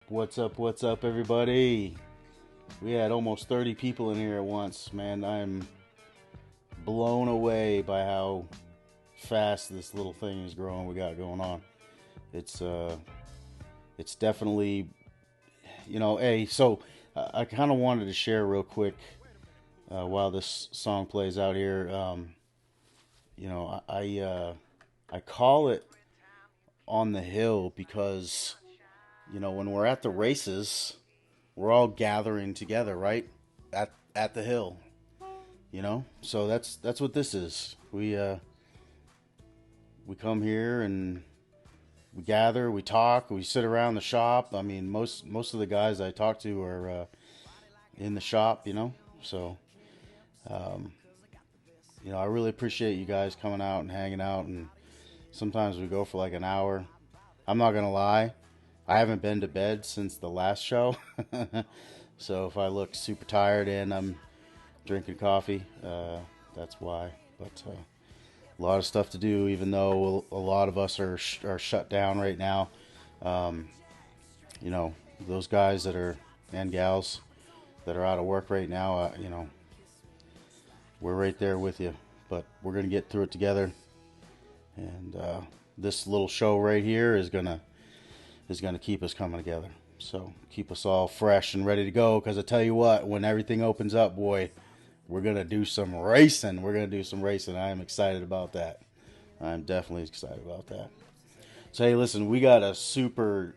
What's up, everybody? We had almost 30 people in here at once, man. I'm blown away by how fast this little thing is growing we got going on. It's uh it's definitely, hey, so I kind of wanted to share real quick while this song plays out here. I call it on the hill because, when we're at the races, we're all gathering together, right? At the hill. So that's what this is. We come here and we gather, we talk, we sit around the shop. I mean, most of the guys I talk to are in the shop. So um, I really appreciate you guys coming out and hanging out, and sometimes we go for like an hour. I'm not gonna lie, I haven't been to bed since the last show. So if I look super tired and I'm drinking coffee, that's why. But a lot of stuff to do, even though a lot of us are shut down right now. Um, you know, those guys that are and gals that are out of work right now, we're right there with you. But we're gonna get through it together. And this little show right here is gonna keep us coming together. So keep us all fresh and ready to go. Because I tell you what, when everything opens up, boy, we're gonna do some racing. We're gonna do some racing. I am excited about that. I'm definitely excited about that. So hey, listen, we got a super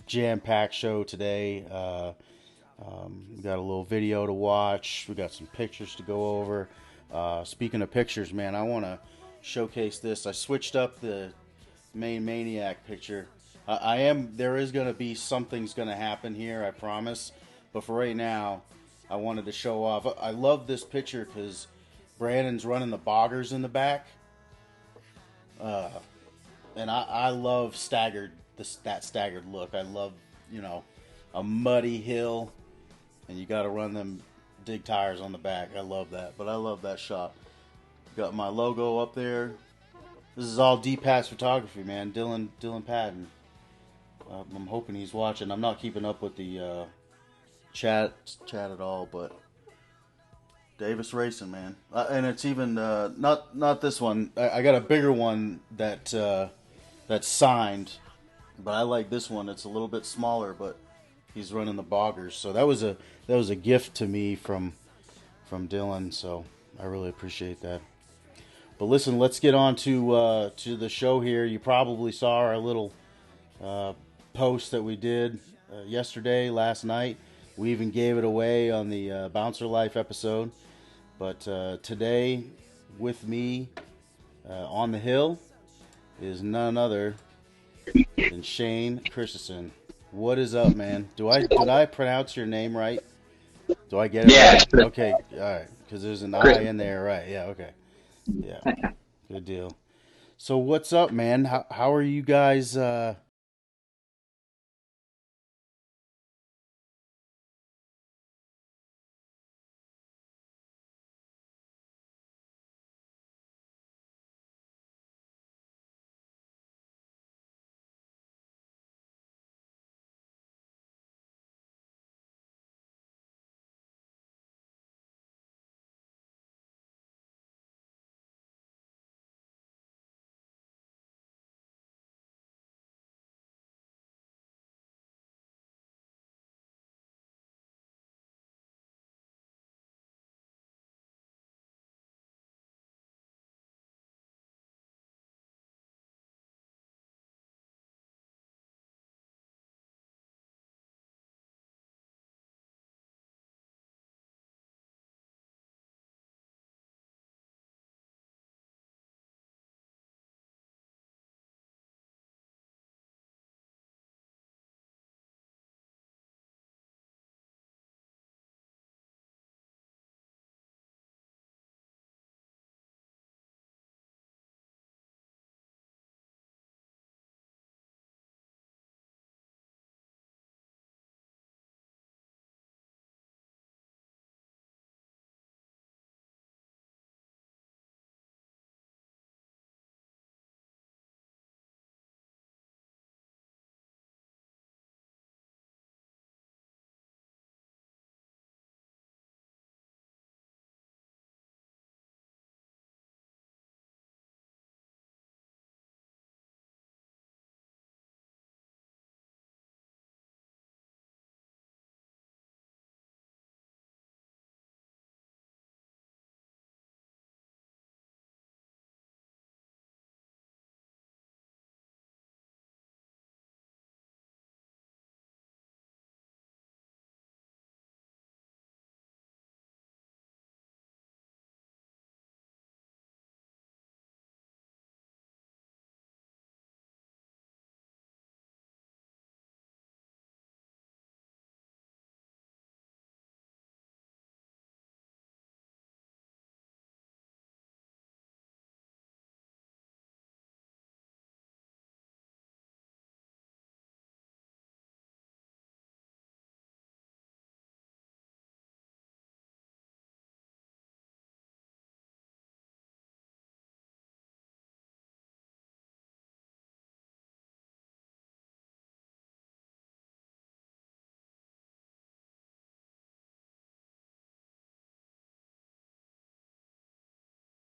jam-packed show today. We got a little video to watch. We got some pictures to go over. Speaking of pictures, man, I want to showcase this. I switched up the main Maniac picture. I am. There is going to be something's going to happen here. I promise. But for right now, I wanted to show off. I love this picture because Brandon's running the boggers in the back, uh, and I love that staggered look. I love a muddy hill, and you got to run them dig tires on the back. I love that. But I love that shot. Got my logo up there. This is all D-Pass photography, man. Dylan Patton. I'm hoping he's watching. I'm not keeping up with the chat at all, but Davis Racing, man. And it's even not this one. I got a bigger one that's signed, but I like this one. It's a little bit smaller, but he's running the boggers. So that was a gift to me from Dylan. So I really appreciate that. But listen, let's get on to the show here. You probably saw our little uh, post that we did yesterday, last night. We even gave it away on the Bouncer Life episode. But today, with me on the hill is none other than Shane Christisen. What is up, man? Did I pronounce your name right? Do I get it Yeah, right? it's Chris. Okay, all right. Because there's an I Chris. in there, right? Yeah. Okay. Yeah. Good deal. So what's up, man? How are you guys?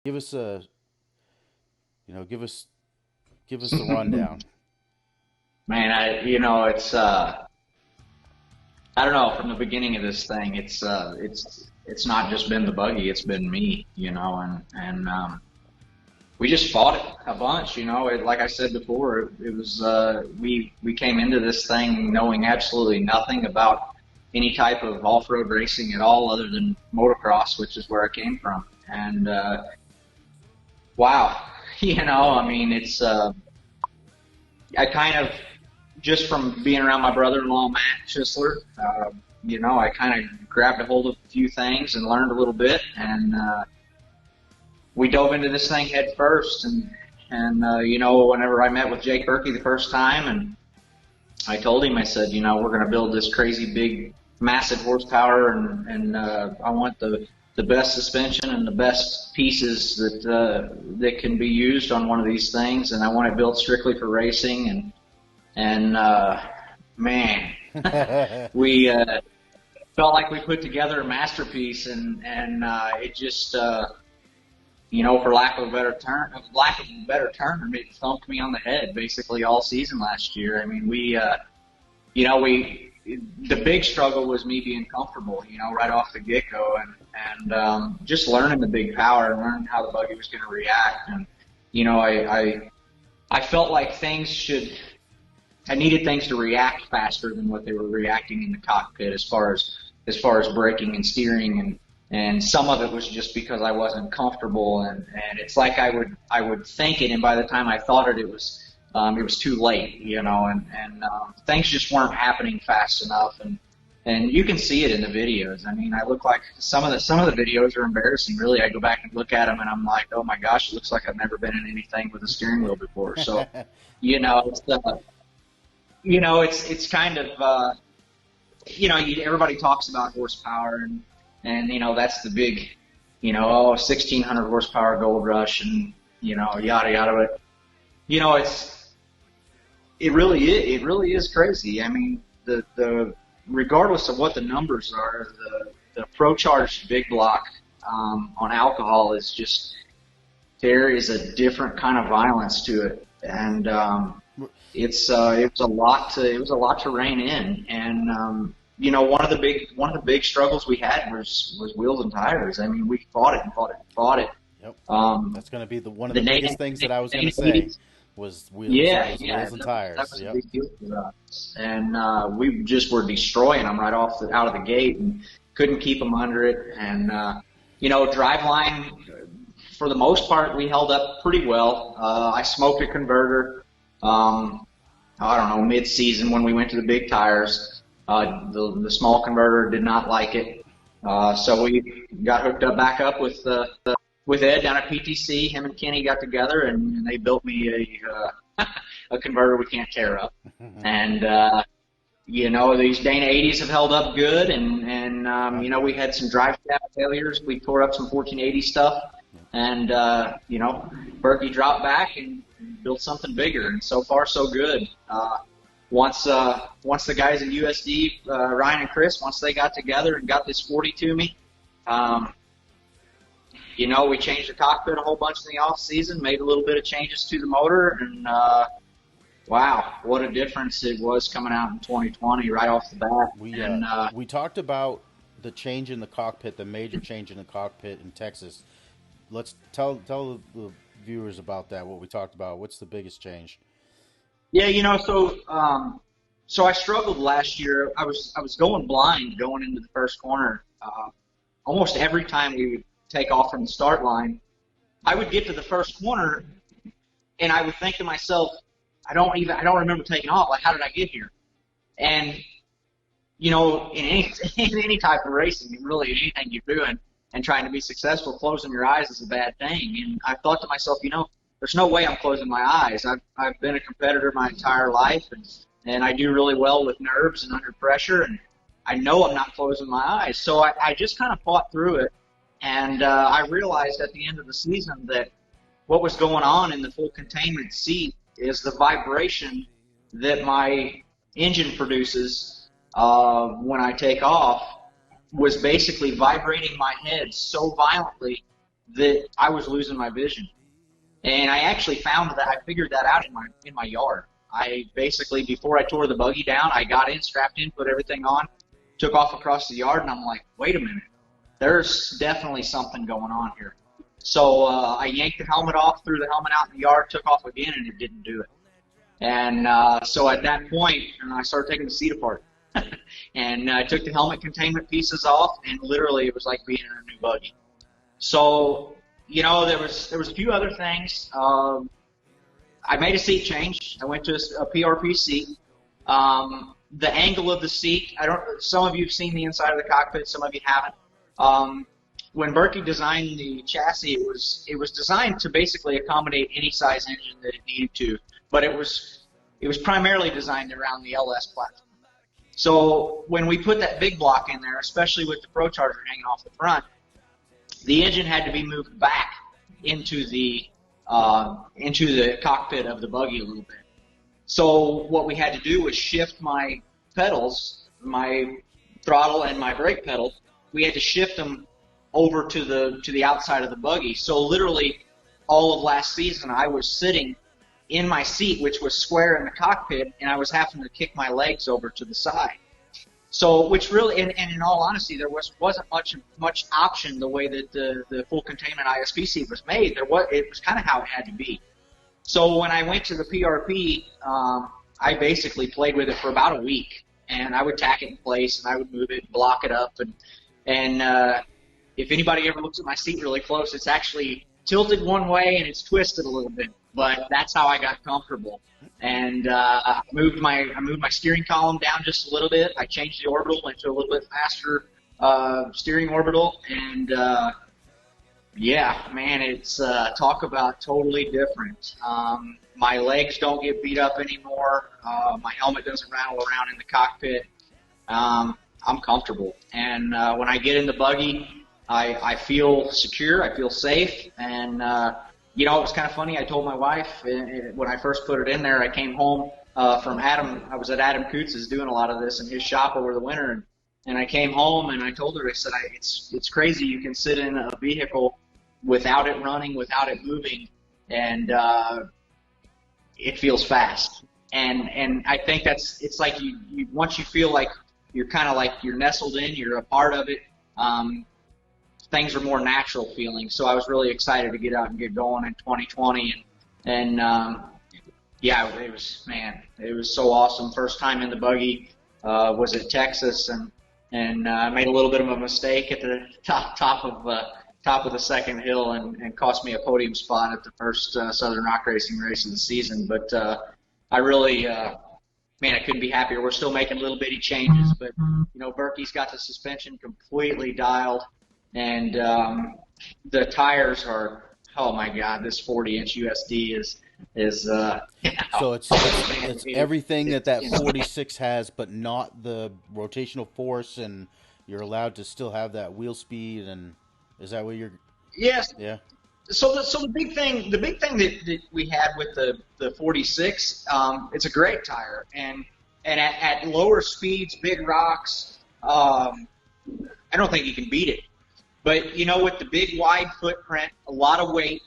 Give us a, give us the rundown. Man, it's I don't know. From the beginning of this thing, it's not just been the buggy; it's been me, and we just fought it a bunch. Like I said before, it was we came into this thing knowing absolutely nothing about any type of off-road racing at all, other than motocross, which is where I came from. And wow, I mean, it's I kind of, just from being around my brother-in-law, Matt Schisler, I kind of grabbed a hold of a few things and learned a little bit, and we dove into this thing head first. And whenever I met with Jake Berkey the first time, and I told him, I said, we're going to build this crazy big, massive horsepower, and I want the best suspension and the best pieces that can be used on one of these things, and I want it built strictly for racing. And man, we felt like we put together a masterpiece, and it just, for lack of a better term, it thumped me on the head basically all season last year. I mean, the big struggle was me being comfortable, right off the get-go, and just learning the big power and learning how the buggy was going to react. And I felt like I needed things to react faster than what they were reacting in the cockpit, as far as braking and steering, and some of it was just because I wasn't comfortable, and it's like I would think it, and by the time I thought it was too late, and things just weren't happening fast enough, and you can see it in the videos. I mean, I look like some of the videos are embarrassing. Really, I go back and look at them, and I'm like, oh my gosh, it looks like I've never been in anything with a steering wheel before. So, it's kind of, everybody talks about horsepower, and that's the big, 1,600 horsepower gold rush, and, yada, yada. But, it really is crazy. I mean, regardless of what the numbers are, the pro-charged big block, on alcohol is just, there is a different kind of violence to it. And, it was a lot to rein in. And, one of the big struggles we had was wheels and tires. I mean, we fought it and fought it and fought it. Yep. That's going to be one of the biggest things that I was going to say was wheels, wheels and tires. That was a big deal for us. And we just were destroying them right out of the gate, and couldn't keep them under it. And driveline, for the most part, we held up pretty well. I smoked a converter. I don't know, mid-season when we went to the big tires. The small converter did not like it. So we got hooked back up with Ed down at PTC. Him and Kenny got together, and they built me a converter we can't tear up. And, these Dana 80s have held up good, and we had some drive shaft failures. We tore up some 1480 stuff, and, Berkey dropped back and built something bigger, and so far so good. Once the guys at USD, Ryan and Chris, once they got together and got this 40 to me, we changed the cockpit a whole bunch in the off season, made a little bit of changes to the motor, and wow, what a difference it was coming out in 2020 right off the bat. We talked about the change in the cockpit, the major change in the cockpit in Texas. Let's tell the viewers about that, what we talked about. What's the biggest change? Yeah, so I struggled last year. I was going blind going into the first corner. Almost every time we would take off from the start line, I would get to the first corner, and I would think to myself, I don't remember taking off. Like, how did I get here? And in any type of racing, really anything you're doing and trying to be successful, closing your eyes is a bad thing. And I thought to myself, there's no way I'm closing my eyes. I've been a competitor my entire life, and I do really well with nerves and under pressure, and I know I'm not closing my eyes. So I just kind of fought through it, and I realized at the end of the season that what was going on in the full containment seat is the vibration that my engine produces when I take off was basically vibrating my head so violently that I was losing my vision. And I actually found that I figured that out in my yard. I basically, before I tore the buggy down, I got in, strapped in, put everything on, took off across the yard, and I'm like, wait a minute, there's definitely something going on here. So I yanked the helmet off, threw the helmet out in the yard, took off again, and it didn't do it. And so at that point, I started taking the seat apart. And I took the helmet containment pieces off, and literally it was like being in a new buggy. So, you know, there was a few other things. I made a seat change. I went to a PRP seat. The angle of the seat, some of you have seen the inside of the cockpit, some of you haven't. When Berkey designed the chassis, it was designed to basically accommodate any size engine that it needed to, but it was primarily designed around the LS platform. So when we put that big block in there, especially with the Pro Charger hanging off the front, the engine had to be moved back into the cockpit of the buggy a little bit. So what we had to do was shift my pedals, my throttle and my brake pedal. We had to shift them over to the outside of the buggy. So literally all of last season I was sitting in my seat, which was square in the cockpit, and I was having to kick my legs over to the side. So, which really, and in all honesty, there wasn't much option the way that the full containment ISP seat was made. It was kind of how it had to be. So when I went to the PRP, I basically played with it for about a week, and I would tack it in place, and I would move it, block it up, and if anybody ever looks at my seat really close, it's actually tilted one way and it's twisted a little bit. But that's how I got comfortable. And I moved my steering column down just a little bit. I changed the orbital, went to a little bit faster steering orbital, and yeah, man, it's talk about totally different. My legs don't get beat up anymore. My helmet doesn't rattle around in the cockpit. I'm comfortable, and when I get in the buggy, I feel secure. I feel safe, and you know, it was kind of funny. I told my wife when I first put it in there, I came home from Adam. I was at Adam Coots's doing a lot of this in his shop over the winter, and I came home and I told her, I said, it's crazy. You can sit in a vehicle without it running, without it moving, and it feels fast. And I think it's like you once you feel like you're kind of like you're nestled in, you're a part of it. Things are more natural feeling. So I was really excited to get out and get going in 2020. And yeah, it was so awesome. First time in the buggy was at Texas, and I made a little bit of a mistake at the top of the second hill and cost me a podium spot at the first Southern Rock Racing race of the season. But I really, man, I couldn't be happier. We're still making little bitty changes, but you know, Berkey's got the suspension completely dialed. And the tires are, oh my God, this 40-inch USD is so it's everything that 46 has, but not the rotational force, and you're allowed to still have that wheel speed. And is that what you're? Yes. Yeah. So the big thing that we had with the 46, it's a great tire, and at lower speeds, big rocks, I don't think you can beat it. But, you know, with the big, wide footprint, a lot of weight,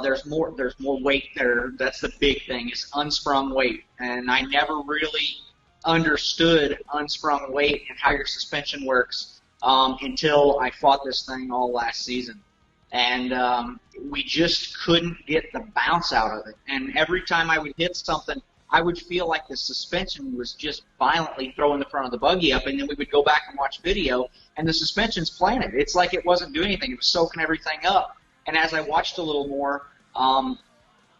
there's more weight there. That's the big thing, is unsprung weight. And I never really understood unsprung weight and how your suspension works until I fought this thing all last season. And we just couldn't get the bounce out of it. And every time I would hit something, I would feel like the suspension was just violently throwing the front of the buggy up, and then we would go back and watch video, and the suspension's playing it. It's like it wasn't doing anything. It was soaking everything up. And as I watched a little more,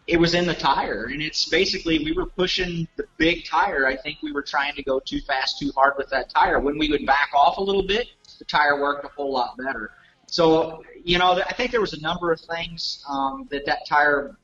it was in the tire, and it's basically we were pushing the big tire. I think we were trying to go too fast, too hard with that tire. When we would back off a little bit, the tire worked a whole lot better. So, you know, I think there was a number of things that tire,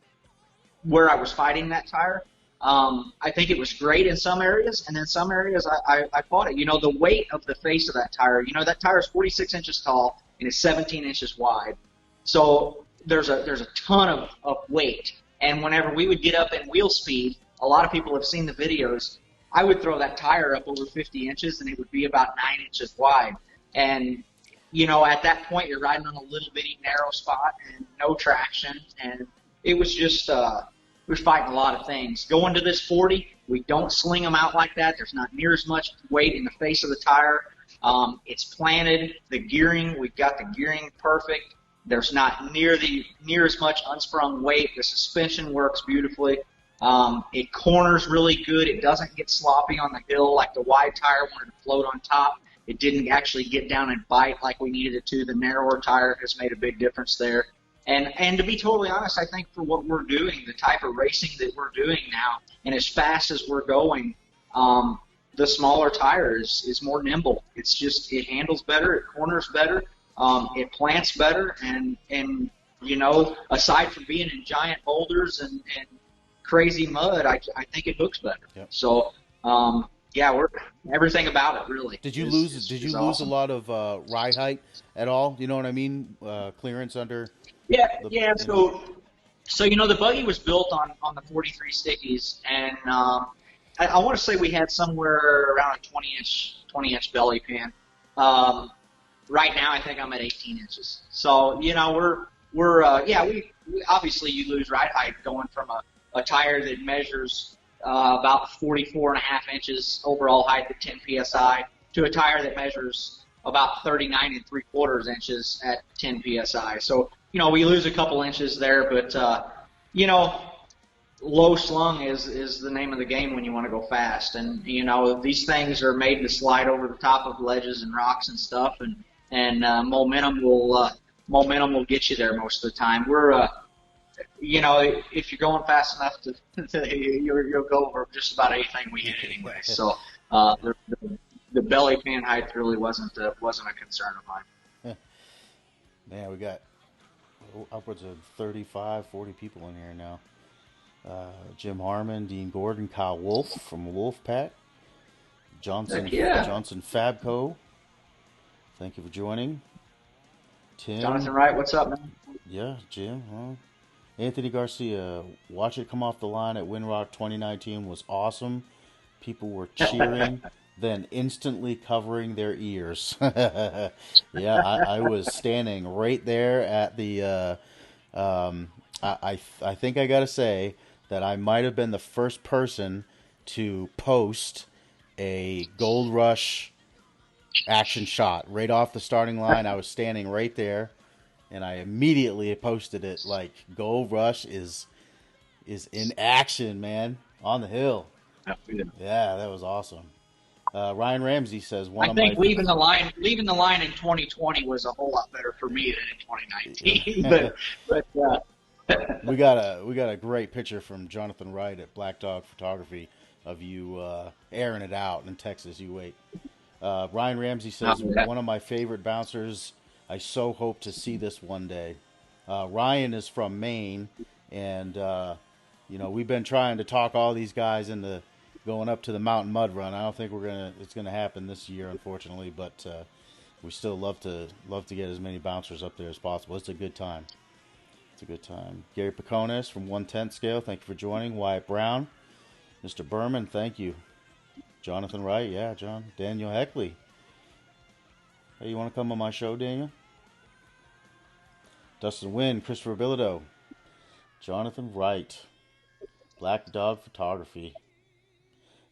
where I was fighting that tire. I think it was great in some areas, and in some areas I fought it. You know, the weight of the face of that tire, you know, that tire is 46 inches tall and is 17 inches wide. So there's a ton of weight. And whenever we would get up in wheel speed, a lot of people have seen the videos, I would throw that tire up over 50 inches and it would be about 9 inches wide. And at that point you're riding on a little bitty narrow spot and no traction, and it was just we were fighting a lot of things. Going to this 40, we don't sling them out like that. There's not near as much weight in the face of the tire. It's planted. The gearing, we've got the gearing perfect. There's not near as much unsprung weight. The suspension works beautifully. It corners really good. It doesn't get sloppy on the hill like the wide tire wanted to float on top. It didn't actually get down and bite like we needed it to. The narrower tire has made a big difference there. And to be totally honest, I think for what we're doing, the type of racing that we're doing now, and as fast as we're going, the smaller tire is more nimble. It's just, it handles better, it corners better, it plants better, and aside from being in giant boulders and crazy mud, I think it hooks better. Yep. So, we're everything about it really. Did you lose awesome. a lot of ride height at all? You know what I mean? Clearance under. Yeah. So the buggy was built on the 43 stickies, and I want to say we had somewhere around a 20-inch belly pan. Right now, I think I'm at 18 inches. So we obviously you lose ride height going from a tire that measures about 44 and a half inches overall height at 10 psi to a tire that measures about 39 and 3/4 inches at 10 psi. So we lose a couple inches there, but low slung is the name of the game when you want to go fast. And these things are made to slide over the top of ledges and rocks and stuff, and momentum will get you there most of the time. We're if you're going fast enough you'll go over just about anything we hit anyway. So the belly pan height really wasn't a concern of mine. Man, we got upwards of 35, 40 people in here now. Jim Harmon, Dean Gordon, Kyle Wolf from Wolfpack, Johnson Fabco. Thank you for joining. Tim. Jonathan Wright, what's up, man? Yeah, Jim. Huh? Anthony Garcia, watch it come off the line at Windrock 2019 was awesome. People were cheering, then instantly covering their ears. Yeah, I was standing right there at the. I think I gotta say that I might have been the first person to post a Gold Rush action shot right off the starting line. I was standing right there, and I immediately posted it like Gold Rush is in action, man, on the hill. Yeah, that was awesome. Ryan Ramsey says I think leaving the line in 2020 was a whole lot better for me than in 2019. but we got a great picture from Jonathan Wright at Black Dog Photography of you airing it out in Texas. You wait. Ryan Ramsey says one of my favorite bouncers. I so hope to see this one day. Ryan is from Maine, and we've been trying to talk all these guys into going up to the Mountain Mud Run. I don't think it's gonna happen this year, unfortunately, but we still love to get as many bouncers up there as possible. It's a good time. It's a good time. Gary Picones from 1/10 Scale, thank you for joining. Wyatt Brown, Mr. Berman, thank you. Jonathan Wright, yeah, John. Daniel Heckley. Hey, you want to come on my show, Daniel? Dustin Wynn, Christopher Bilodeau, Jonathan Wright, Black Dog Photography.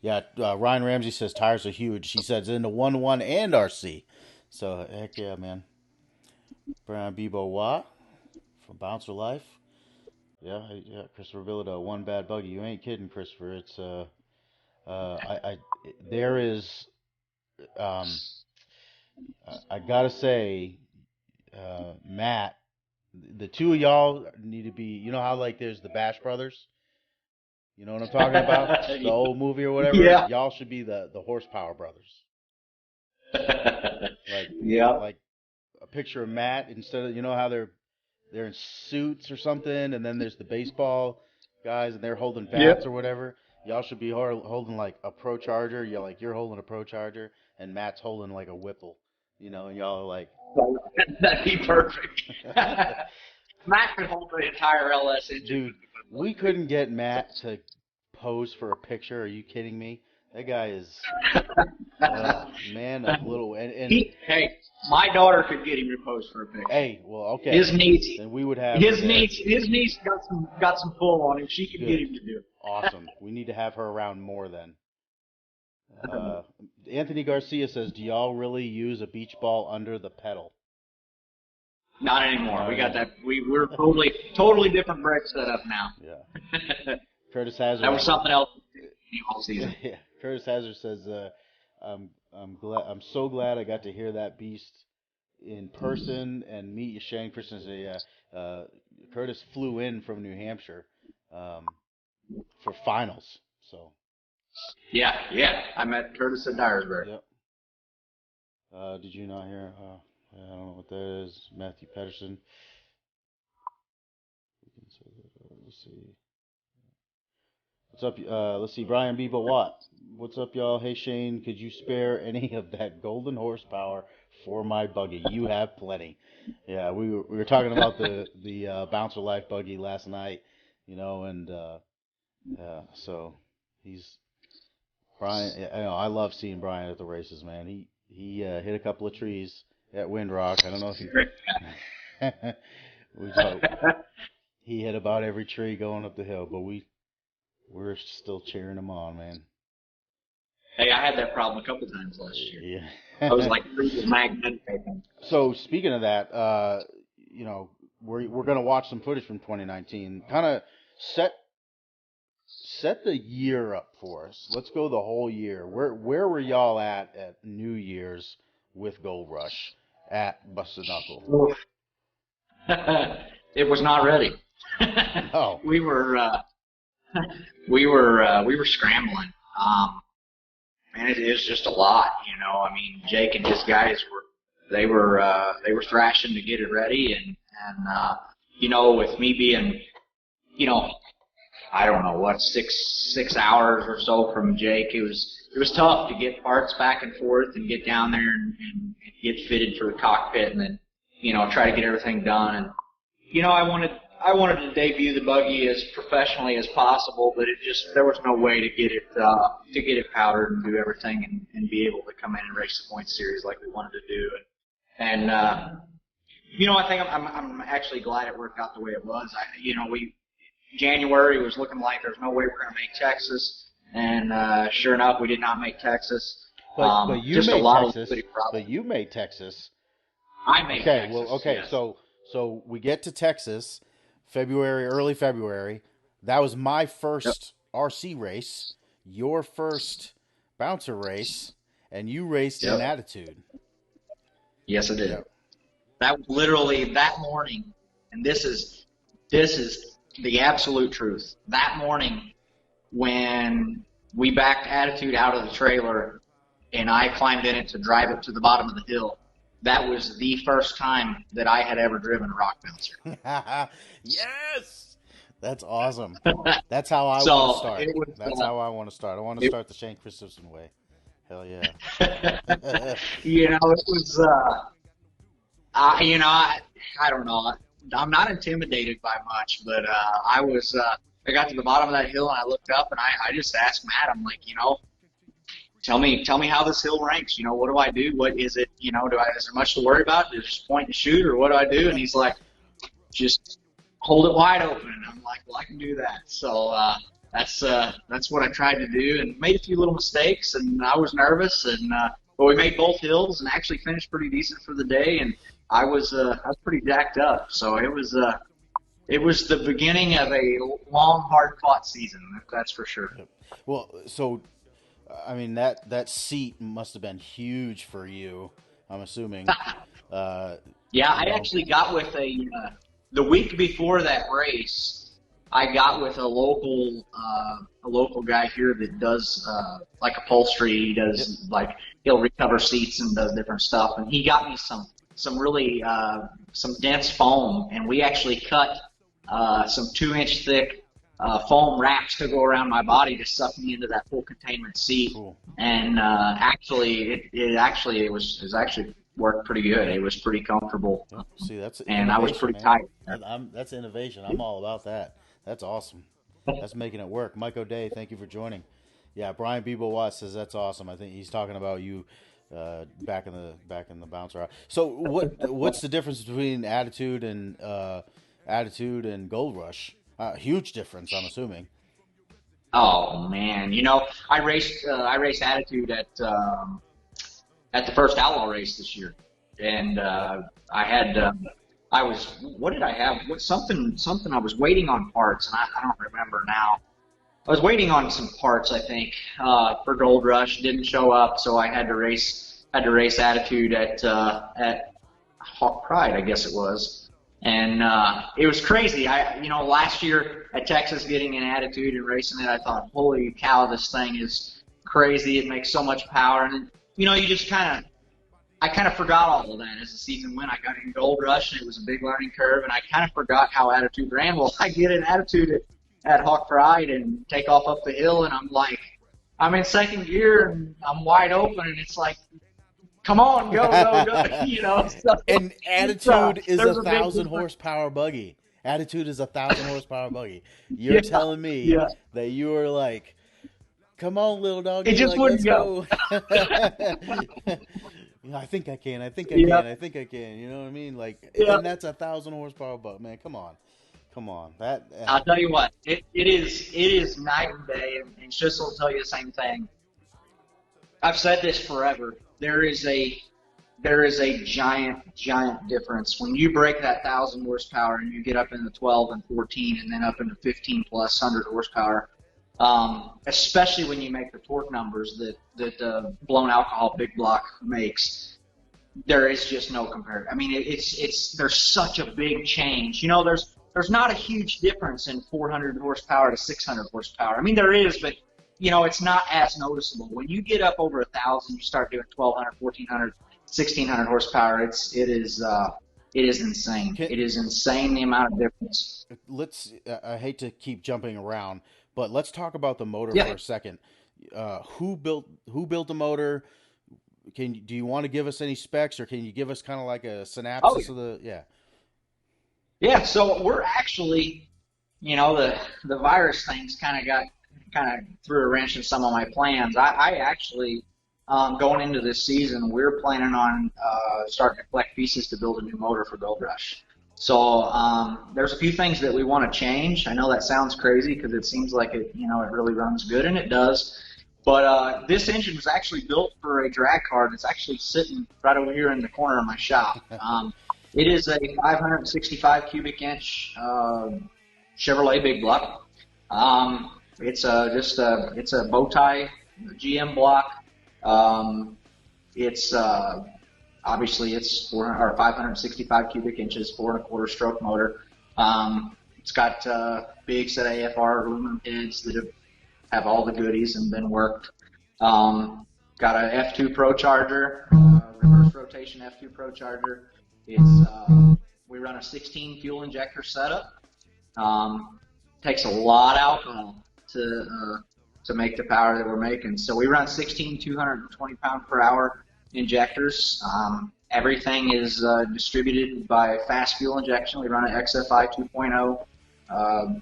Yeah, Ryan Ramsey says tires are huge. He says in the 1-1 and RC. So, heck yeah, man. Brian Bebo Watt from Bouncer Life. Yeah, Christopher Bilodeau, one bad buggy. You ain't kidding, Christopher. It's there is I gotta say, Matt, the two of y'all need to be. You know how like there's the Bash Brothers. You know what I'm talking about? The old movie or whatever. Yeah. Y'all should be the Horsepower Brothers. Yeah. Like a picture of Matt instead of how they're in suits or something, and then there's the baseball guys and they're holding bats or whatever. Y'all should be holding like a Pro Charger. You're holding a Pro Charger, and Matt's holding like a Whipple. And y'all are like. That'd be perfect. Matt could hold the entire LS engine. Dude, we couldn't get Matt to pose for a picture. Are you kidding me? That guy is Man, a little and Hey, my daughter could get him to pose for a picture. hey, well, okay, His niece, then we would have her there. his niece got some pull on him. She could get Good, him to do awesome. We need to have her around more then. Uh, Anthony Garcia says, "Do y'all really use a beach ball under the pedal?" Not anymore. Not We got anymore. that. We're totally different brake setup now. Yeah. Curtis Hazard. That was something else all season. Yeah. Curtis Hazard says, I'm so glad I got to hear that beast in person and meet you, Shane." Christian says, "Yeah, Curtis flew in from New Hampshire um, for finals." So, Yeah. I met Curtis at Dyersburg. yep. Did you not hear? I don't know what that is. Matthew Pedersen. Let's see. What's up? Let's see. Brian Bebo Watt. What's up, y'all? Hey, Shane, could you spare any of that golden horsepower for my buggy? You have plenty. Yeah, we were talking about the Bouncer Life buggy last night, and so he's Brian. I love seeing Brian at the races, man. He hit a couple of trees at Windrock. I don't know if you. we talk, he hit about every tree going up the hill, but we're still cheering him on, man. Hey, I had that problem a couple times last year. Yeah. I was like magnetic. So speaking of that, we're gonna watch some footage from 2019. Kind of set the year up for us. Let's go the whole year. Where were y'all at New Year's with Gold Rush at Busted Knuckle? It was not ready. Oh, we were we were scrambling. And it is just a lot, I mean, Jake and his guys they were thrashing to get it ready, and with me being, I don't know what, 6 hours or so from Jake, it was tough to get parts back and forth and get down there and get fitted for the cockpit, and then try to get everything done. And I wanted to debut the buggy as professionally as possible, but there was no way to get it powdered and do everything and be able to come in and race the point series like we wanted to do. And I think I'm actually glad it worked out the way it was. January was looking like there's no way we're going to make Texas, and sure enough, we did not make Texas. But you just made a lot Texas. Of but you made Texas. I made Okay, Texas. well, okay, yes. so we get to Texas, early February. That was my first RC race, your first bouncer race, and you raced in Attitude. Yes, I did. Yep. That was literally that morning, and this is the absolute truth. That morning, when we backed Attitude out of the trailer, and I climbed in it to drive it to the bottom of the hill, that was the first time that I had ever driven a rock bouncer. Yes, that's awesome. That's how I So want to start. it was, That's how I want to start. I want to start the Shane Christisen way. Hell yeah. it was. I don't know. I'm not intimidated by much, but I got to the bottom of that hill and I looked up and I just asked Matt. I'm like, tell me how this hill ranks. What do I do? What is it? Is there much to worry about? Do I just point and shoot, or what do I do? And he's like, just hold it wide open. And I'm like, well, I can do that. So that's what I tried to do, and made a few little mistakes, and I was nervous, and but we made both hills and actually finished pretty decent for the day, and I was pretty jacked up. So it was the beginning of a long, hard-fought season. That's for sure. Well, so I mean that seat must have been huge for you. I'm assuming. Yeah, I actually got with the week before that race. I got with a local guy here that does like upholstery. He does he'll recover seats and does different stuff. And he got me some really some dense foam, and we actually cut some 2-inch thick foam wraps to go around my body to suck me into that full containment seat. Cool. And actually, it was actually worked pretty good. It was pretty comfortable. Yeah, see, that's and I was pretty man. tight. That's innovation. I'm all about that. That's awesome. That's making it work. Mike O'Day, thank you for joining. Yeah, Brian Bebo Watts says that's awesome. I think he's talking about you back in the bouncer out. So what's the difference between attitude and Gold Rush? Huge difference, I'm assuming. Oh man, I raced Attitude at the first Outlaw race this year, and I had I was what did I have? What something I was waiting on parts, and I don't remember now. I was waiting on some parts, I think, for Gold Rush. Didn't show up, so I had to race Attitude at Hawk Pride, I guess it was, and it was crazy. Last year at Texas, getting an Attitude and racing it, I thought, holy cow, this thing is crazy. It makes so much power, and then, you just I kind of forgot all of that as the season went. I got in Gold Rush, and it was a big learning curve, and I kind of forgot how Attitude ran. Well, I get an Attitude at Hawk Pride and take off up the hill, and I'm in second gear, and I'm wide open, and it's like, come on, go, go, go, So, And Attitude is there's a a big 1,000 difference. horsepower buggy. Attitude is a 1,000 horsepower buggy. You're Yeah, telling me yeah. that you were like, come on, little It doggy, just like wouldn't let's go. go. I think I can. I think I Yeah, can. I think I can. You know what I mean? Like, yeah. and that's a 1,000 horsepower bug, man. Come on, come on. That I'll tell you what, it is night and day, and Schissel will tell you the same thing. I've said this forever. There is a giant difference when you break that 1,000 horsepower and you get up into 12 and 14 and then up into 15 plus 100 horsepower. Especially when you make the torque numbers that blown alcohol big block makes. There is just no comparison. I mean, there's such a big change. There's not a huge difference in 400 horsepower to 600 horsepower. I mean, there is, but it's not as noticeable. When you get up over 1,000, you start doing 1,200, 1,400, 1,600 horsepower. It is insane. can, It is insane the amount of difference. let's. I hate to keep jumping around, but let's talk about the motor for Yeah. a second. Who built the motor? Do you want to give us any specs, or can you give us kind of like a Oh synopsis of the? Yeah. yeah. So we're actually, the virus things kind of threw a wrench in some of my plans. I actually, going into this season, we're planning on starting to collect pieces to build a new motor for Gold Rush. So there's a few things that we want to change. I know that sounds crazy because it seems like it really runs good, and it does. But this engine was actually built for a drag car that's actually sitting right over here in the corner of my shop. It is a 565 cubic inch Chevrolet Big Block. It's a bow tie GM block. It's obviously it's 565 cubic inches, 4.25 stroke motor. It's got big set of AFR aluminum heads that have all the goodies and been worked. Got a F2 Pro charger, reverse rotation F2 Pro charger. We run a 16 fuel injector setup. Takes a lot of alcohol to make the power that we're making. So we run 16 220 pound per hour injectors. Everything is distributed by fast fuel injection. We run an XFI 2.0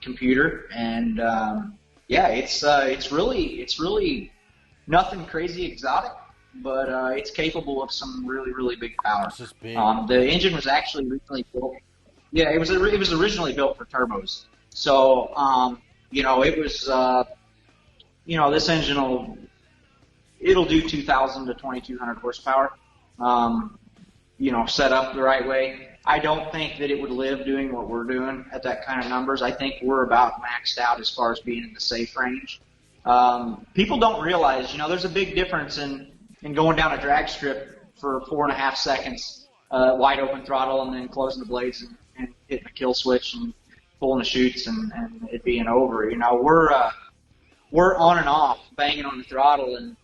computer, and it's really nothing crazy exotic, but it's capable of some really big power. It's just big. The engine was actually originally built. Yeah, it was originally built for turbos. So it was this engine it'll do 2,000 to 2,200 horsepower. Set up the right way. I don't think that it would live doing what we're doing at that kind of numbers. I think we're about maxed out as far as being in the safe range. People don't realize, there's a big difference in going down a drag strip for 4.5 seconds, wide open throttle, and then closing the blades and hitting the kill switch and pulling the chutes and it being over. We're on and off, banging on the throttle, and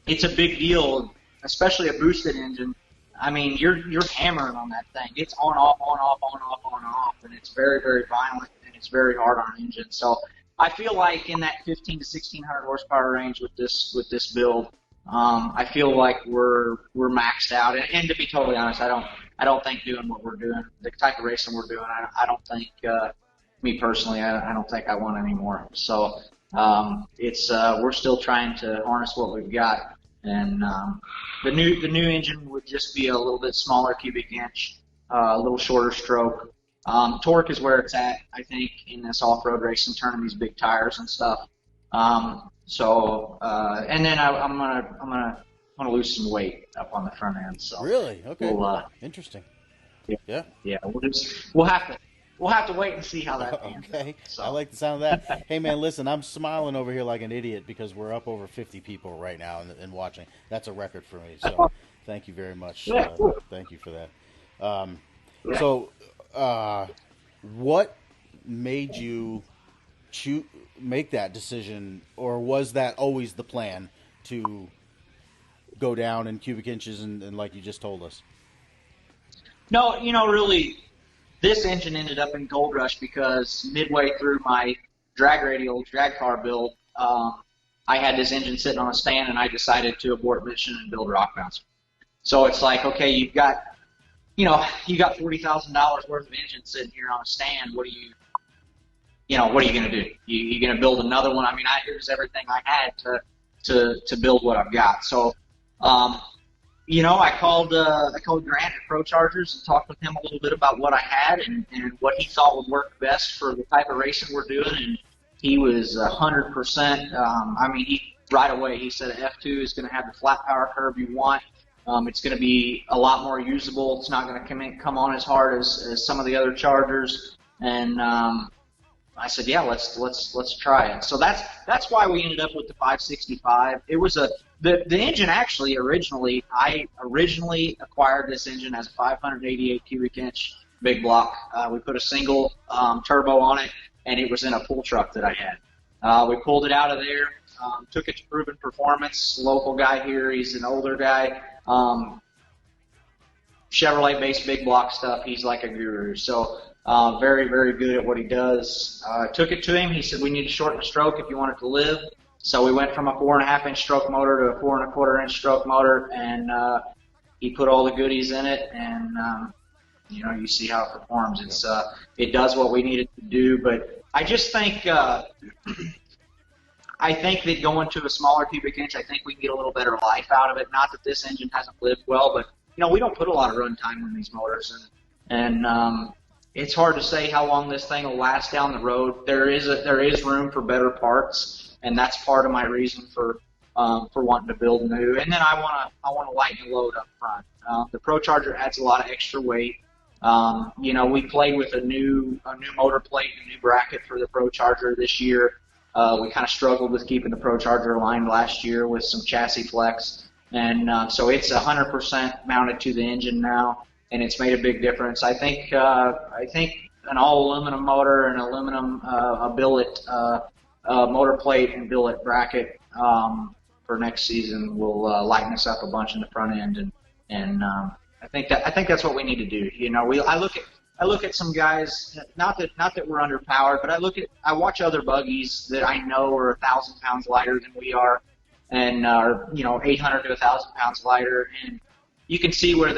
it's a big deal, especially a boosted engine. I mean, you're hammering on that thing. It's on off, on off, on off, on off, and it's very violent, and it's very hard on an engine. So I feel like in that 15 to 1,600 horsepower range with this build, I feel like we're maxed out. And to be totally honest, I don't think doing what we're doing, the type of racing we're doing, I don't think me personally, I don't think I want any more. So It's we're still trying to harness what we've got, and the new engine would just be a little bit smaller cubic inch, a little shorter stroke. Torque is where it's at, I think, in this off-road racing, turning these big tires and stuff. And then I'm gonna lose some weight up on the front end. So Really? Okay. we'll Interesting. yeah, Yeah. yeah, we'll have to wait and see how that pans out. Okay. I So like the sound of that. Hey, man, listen, I'm smiling over here like an idiot because we're up over 50 people right now and watching. That's a record for me. So thank you very much. yeah, cool. Thank you for that. Yeah. So, uh, what made you make that decision, or was that always the plan to go down in cubic inches and like you just told us? No, really, this engine ended up in Gold Rush because midway through my drag car build, I had this engine sitting on a stand, and I decided to abort mission and build Rock Bouncer. So it's like, okay, you got $40,000 worth of engine sitting here on a stand. What are you going to do? You going to build another one? I mean, here's everything I had to build what I've got. So, I called Grant at Pro Chargers and talked with him a little bit about what I had and what he thought would work best for the type of racing we're doing. And he was 100%. Right away he said F2 is going to have the flat power curve you want. It's going to be a lot more usable. It's not going to come on as hard as some of the other Chargers. And I said, yeah, let's try it. So that's why we ended up with the 565. It was the engine actually I originally acquired this engine as a 588 cubic inch big block. We put a single turbo on it, and it was in a pull truck that I had. We pulled it out of there, took it to Proven Performance. Local guy here, he's an older guy. Chevrolet-based big block stuff. He's like a guru. So very, very good at what he does. Took it to him. He said, we need to shorten the stroke if you want it to live. So we went from a 4.5-inch stroke motor to a 4.25-inch stroke motor, and he put all the goodies in it, and you see how it performs. It does what we need it to do, but I just think I think that going to a smaller cubic inch, I think we can get a little better life out of it. Not that this engine hasn't lived well, but we don't put a lot of run time on these motors, and it's hard to say how long this thing will last down the road. There is room for better parts, and that's part of my reason for wanting to build new. And then I want to lighten the load up front. The Pro Charger adds a lot of extra weight. We played with a new motor plate and a new bracket for the Pro Charger this year. We kind of struggled with keeping the Pro Charger aligned last year with some chassis flex, and so it's 100% mounted to the engine now, and it's made a big difference. I think an all aluminum motor and aluminum a billet motor plate and billet bracket for next season will lighten us up a bunch in the front end, and I think that's what we need to do. I look at some guys, not that we're underpowered, but I watch other buggies that I know are 1,000 pounds lighter than we are, and are 800 to 1,000 pounds lighter, and you can see where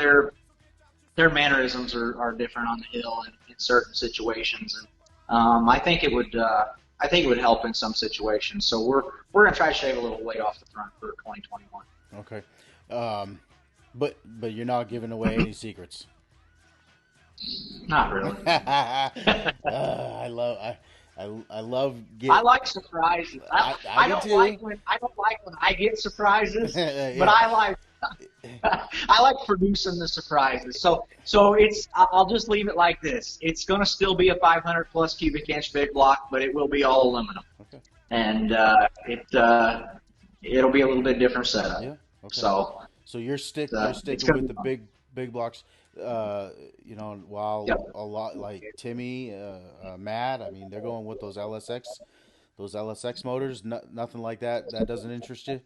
their mannerisms are different on the hill in certain situations, and I think it would help in some situations. So we're gonna try to shave a little weight off the front for 2021. Okay, but you're not giving away any secrets. Not really. I love getting. I like surprises. I don't like when I get surprises, Yeah. but I like producing the surprises. So I'll just leave it like this. It's going to still be a 500 plus cubic inch big block, but it will be all aluminum, Okay. and it'll be a little bit different setup. Yeah. Okay. So you're sticking with the big blocks. While Yep. a lot like Timmy, Matt, I mean, they're going with those LSX motors. Nothing like that. That doesn't interest you.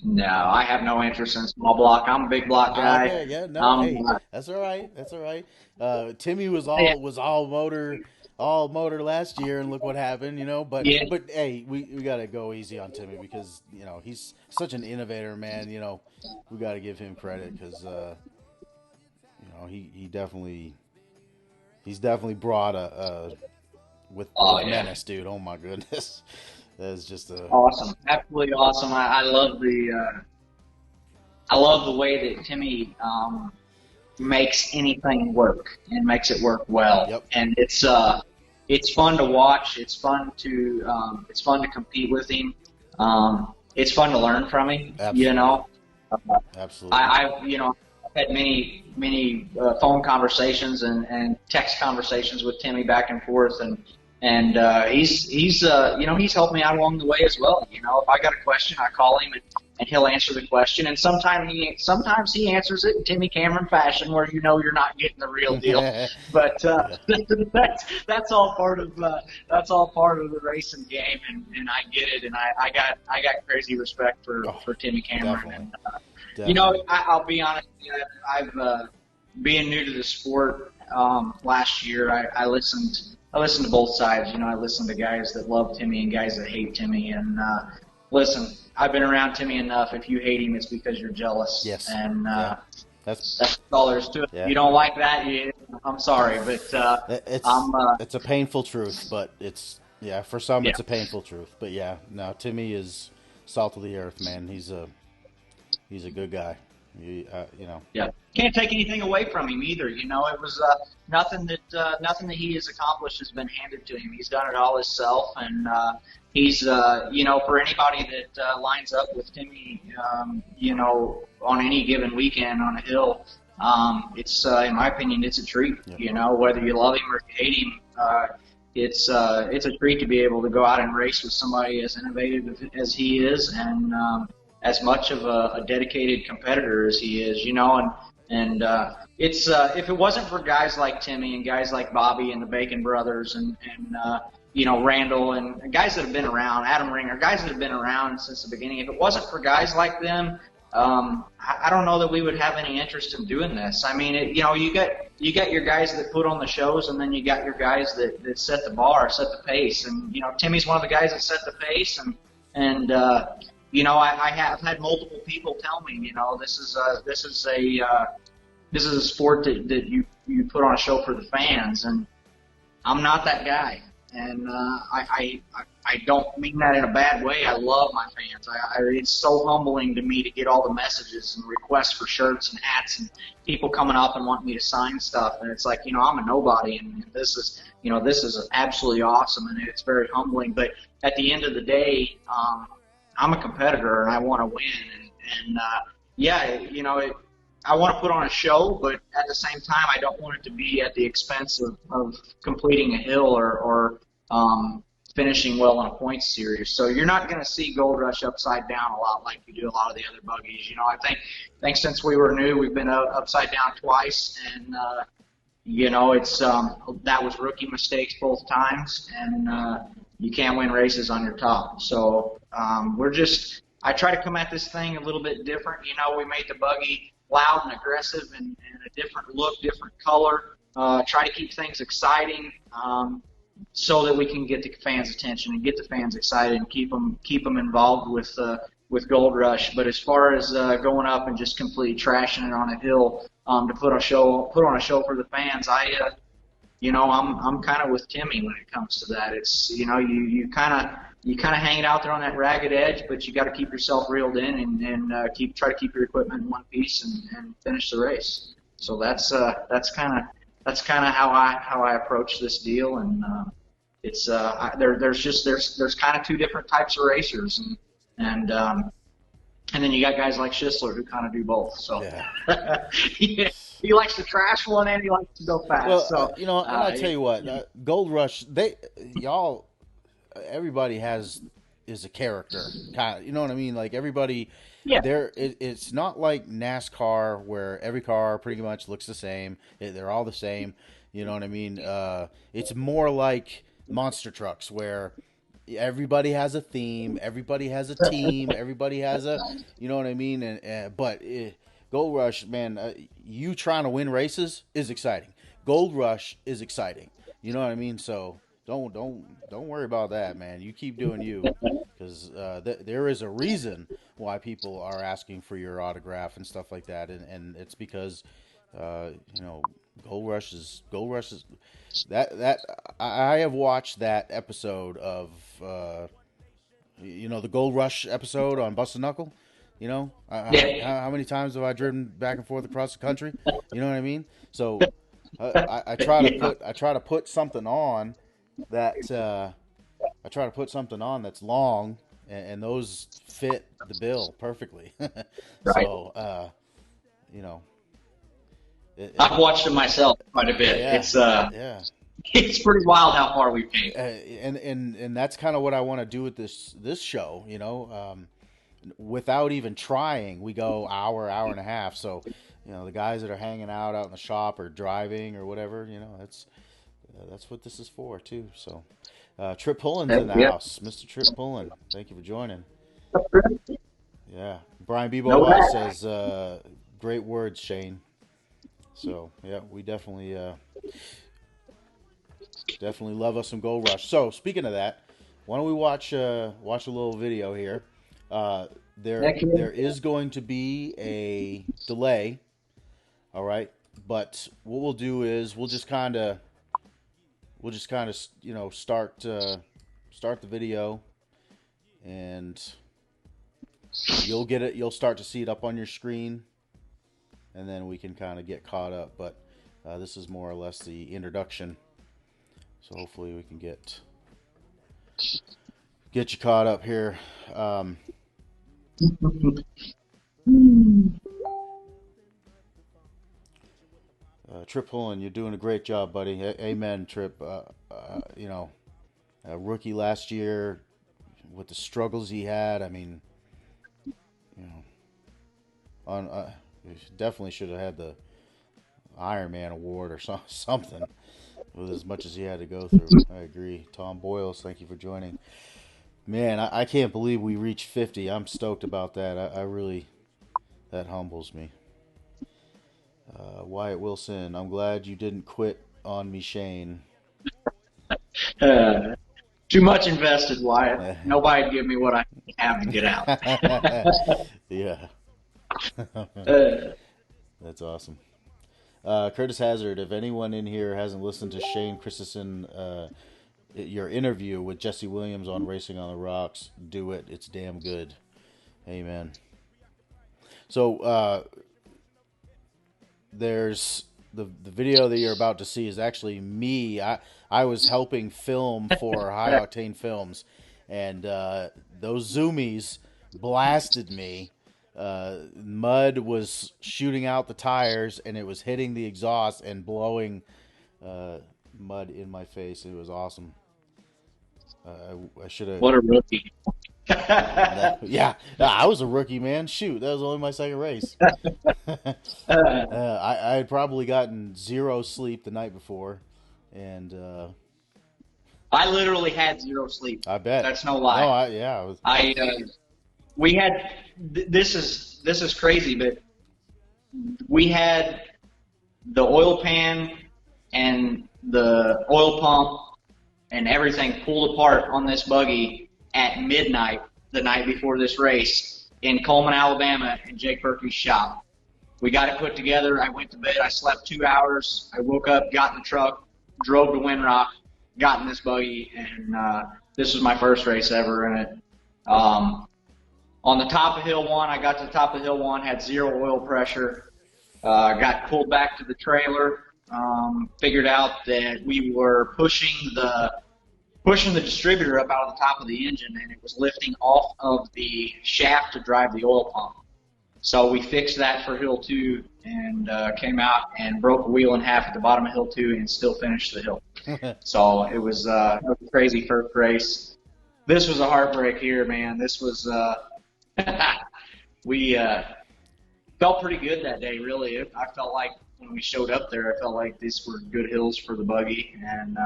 No, I have no interest in small block. I'm a big block guy. Okay, yeah, no, hey, that's all right. That's all right. Timmy was all motor last year, and look what happened, But Yeah. but hey, we gotta go easy on Timmy because he's such an innovator, man. We gotta give him credit because he's definitely brought with Oh, yeah. menace, dude. Oh my goodness. That is just a Awesome, absolutely awesome. I love the way that Timmy makes anything work and makes it work well. yep, And it's fun to watch. It's fun to compete with him. It's fun to learn from him. You absolutely, know, uh, absolutely. I've had many phone conversations and text conversations with Timmy back and forth, and he's helped me out along the way as well. You know, if I got a question, I call him and he'll answer the question. And sometimes he answers it in Timmy Cameron fashion, where you know you're not getting the real deal. But Yeah. that's all part of the racing game, and I get it. And I got crazy respect Oh, for Timmy Cameron. definitely, And definitely. I'll be honest. You know, I've being new to the sport last year, I listened to both sides. You know, I listened to guys that love Timmy and guys that hate Timmy. And listen, I've been around Timmy enough. If you hate him, it's because you're jealous. Yes. And Yeah. That's that's all there is to it. If yeah. you don't like that, I'm sorry, but It's I'm it's a painful truth, but it's yeah. For some, yeah. it's a painful truth, but yeah. No, Timmy is salt of the earth, man. He's a good guy. You know. Yeah, can't take anything away from him either. You know, it was nothing that he has accomplished has been handed to him. He's done it all himself, and he's for anybody that lines up with Timmy, on any given weekend on a hill, it's in my opinion, it's a treat. Yep. You know, whether you love him or you hate him. It's a treat to be able to go out and race with somebody as innovative as he is, and as much of a dedicated competitor as he is, you know, and it's if it wasn't for guys like Timmy and guys like Bobby and the Bacon brothers and Randall and guys that have been around, Adam Ringer, guys that have been around since the beginning, if it wasn't for guys like them, I don't know that we would have any interest in doing this. I mean, you got your guys that put on the shows, and then you got your guys that set the bar, set the pace, and Timmy's one of the guys that set the pace, and I have had multiple people tell me, this is a sport that you put on a show for the fans, and I'm not that guy. And I don't mean that in a bad way. I love my fans. It's so humbling to me to get all the messages and requests for shirts and hats and people coming up and wanting me to sign stuff. And it's like, I'm a nobody, and this is absolutely awesome, and it's very humbling. But at the end of the day, I'm a competitor and I want to win. I want to put on a show, but at the same time, I don't want it to be at the expense of completing a hill or finishing well in a points series. So you're not going to see Gold Rush upside down a lot like you do a lot of the other buggies. I think since we were new, we've been upside down twice, and it's that was rookie mistakes both times, and you can't win races on your top. So I try to come at this thing a little bit different. We made the buggy loud and aggressive and a different look, different color. Try to keep things exciting so that we can get the fans' attention and get the fans excited and keep them involved with Gold Rush. But as far as going up and just completely trashing it on a hill to put on a show for the fans, I'm kind of with Timmy when it comes to that. It's you kind of hang it out there on that ragged edge, but you got to keep yourself reeled in and try to keep your equipment in one piece and finish the race. So that's kind of how I approach this deal, and it's there's kind of two different types of racers, and then you got guys like Schisler who kind of do both. So Yeah. he likes to trash one and he likes to go fast. Well, so and I tell you what, Gold Rush, everybody is a character, kind of. You know what I mean? Like everybody, yeah. it's not like NASCAR where every car pretty much looks the same. They're all the same. You know what I mean? It's more like monster trucks where everybody has a theme, everybody has a team, everybody has you know what I mean? But Gold Rush, man, you trying to win races is exciting. Gold Rush is exciting. You know what I mean? So don't worry about that, man. You keep doing you, because there is a reason why people are asking for your autograph and stuff like that, and it's because Gold Rush is that I have watched that episode of the Gold Rush episode on Busted Knuckle. Yeah. How many times have I driven back and forth across the country? You know what I mean? So I try to Yeah. put something on that I try to put something on that's long, and those fit the bill perfectly. Right. So you know, I've watched it myself quite a bit. yeah, It's yeah. it's pretty wild how far we've came. And that's kind of what I want to do with this show. Without even trying, we go hour and a half. So, the guys that are hanging out in the shop or driving or whatever, that's what this is for too. So, Trip Pullen's in the Yeah. house, Mr. Trip Pullen. Thank you for joining. Yeah, Brian Bebo No Y doubt. says, "Great words, Shane." So, yeah, we definitely love us some Gold Rush. So, speaking of that, why don't we watch a little video here? Uh, Heck there yeah. is going to be a delay, all right. But what we'll do is we'll just kind of start the video, and you'll get it. You'll start to see it up on your screen, and then we can kind of get caught up. But this is more or less the introduction. So hopefully we can get you caught up here. Trip Pullen, you're doing a great job, buddy. Amen, Trip. A rookie last year with the struggles he had. I mean, you know, he definitely should have had the Iron Man award or something with as much as he had to go through. I agree. Tom Boyles, thank you for joining. Man, I can't believe we reached 50. I'm stoked about that. I really, that humbles me. Wyatt Wilson, I'm glad you didn't quit on me, Shane. Uh, Too much invested, Wyatt. Nobody'd give me what I have to get out. Yeah, Uh, that's awesome. Curtis Hazard, if anyone in here hasn't listened to Shane Christisen, your interview with Jesse Williams on Racing on the Rocks, do it. It's damn good. Amen. So there's the video that you're about to see is actually me. I was helping film for High Octane Films, and those zoomies blasted me. Mud was shooting out the tires, and it was hitting the exhaust and blowing mud in my face. It was awesome. I should have. what a rookie. Yeah, I was a rookie, man. Shoot, that was only my second race. I had probably gotten zero sleep the night before, and I literally had zero sleep. I bet. That's no No, lie. yeah, I was. We had this is crazy, but we had the oil pan and the oil pump and everything pulled apart on this buggy at midnight the night before this race in Coleman, Alabama, in Jake Berkey's shop. We got it put together. I went to bed. I slept 2 hours. I woke up, got in the truck, drove to Windrock, got in this buggy, and this was my first race ever in it. On the top of Hill 1, I got to the top of Hill 1, had zero oil pressure, got pulled back to the trailer, figured out that we were pushing the distributor up out of the top of the engine, and it was lifting off of the shaft to drive the oil pump. So we fixed that for Hill 2 and came out and broke a wheel in half at the bottom of Hill 2 and still finished the hill. So it was a crazy first race. This was a heartbreak here, man. This was we felt pretty good that day, really. I felt like when we showed up there, I felt like these were good hills for the buggy. And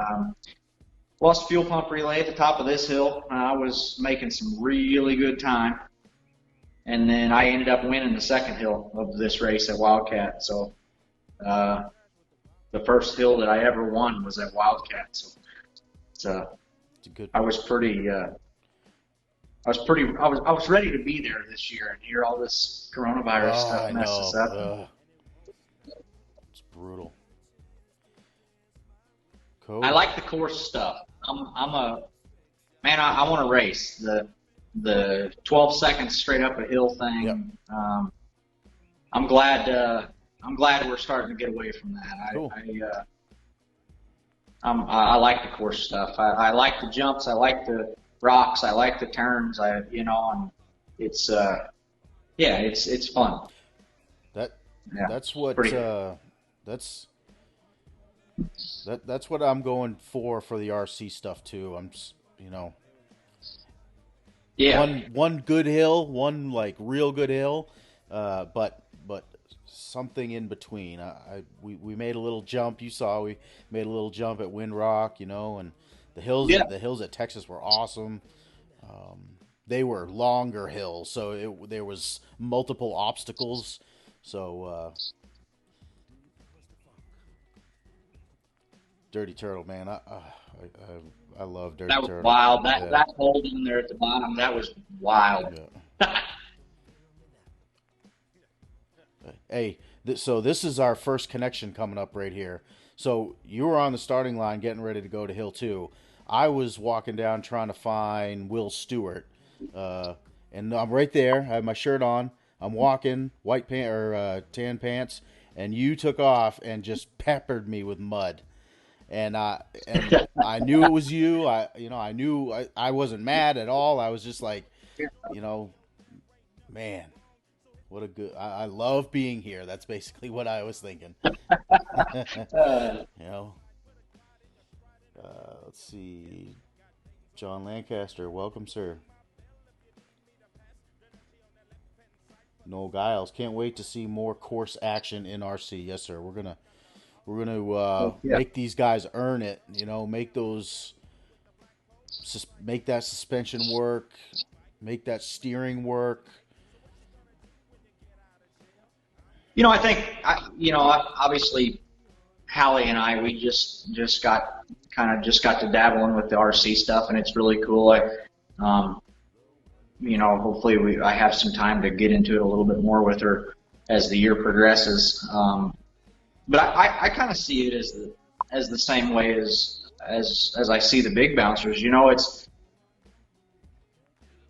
lost fuel pump relay at the top of this hill. I was making some really good time. And then I ended up winning the second hill of this race at Wildcat. So the first hill that I ever won was at Wildcat. So It's a good. I was pretty I was ready to be there this year, and here all this coronavirus Oh, stuff I messed know. us up. It's brutal. I Cool. like the course stuff. I'm a man. I want to race. the 12 seconds straight up a hill Yep. thing. I'm glad. I'm glad we're starting to get away from that. Cool. I like the course stuff. I like the jumps. I like the rocks. I like the turns. And it's yeah, it's fun. That Yeah, that's it's what pretty good. that's that's what I'm going for the RC stuff too. I'm just, Yeah, one good hill, one like real good hill, but something in between. We made a little jump. You saw we made a little jump at Wind Rock, and yeah. the hills at Texas were awesome. They were longer hills, so there was multiple obstacles. So Dirty Turtle, man, I love Dirty That was Turtle. wild. Yeah, That hold in there at the bottom, that was wild. yeah. Hey, so this is our first connection coming up right here. So you were on the starting line getting ready to go to Hill 2. I was walking down trying to find Will Stewart. Uh, and I'm right there. I have my shirt on. I'm walking, white pant or tan pants, and you took off and just peppered me with mud. And I knew it was you. I knew I wasn't mad at all. I was just like, you know, man, what a good. I love being here. That's basically what I was thinking. Uh, you know, let's see. John Lancaster, welcome, sir. Noel Giles, can't wait to see more course action in RC. Yes, sir. We're gonna yeah. make these guys earn it. Make make that suspension work, make that steering work. I think, obviously, Hallie and I, we just got just got to dabbling with the RC stuff, and it's really cool. Um, hopefully I have some time to get into it a little bit more with her as the year progresses. But I kind of see it as the same way as I see the big bouncers.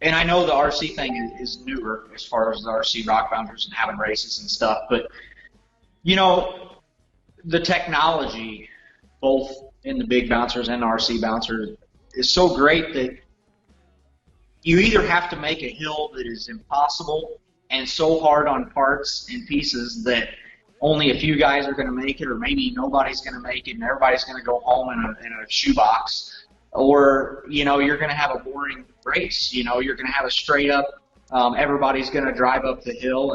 And I know the RC thing is newer as far as the RC rock bouncers and having races and stuff, but you know, the technology, both in the big bouncers and RC bouncers, is so great that you either have to make a hill that is impossible and so hard on parts and pieces that only a few guys are going to make it, or maybe nobody's going to make it and everybody's going to go home in a shoebox, or you're going to have a boring race. You're going to have a straight up. Everybody's going to drive up the hill,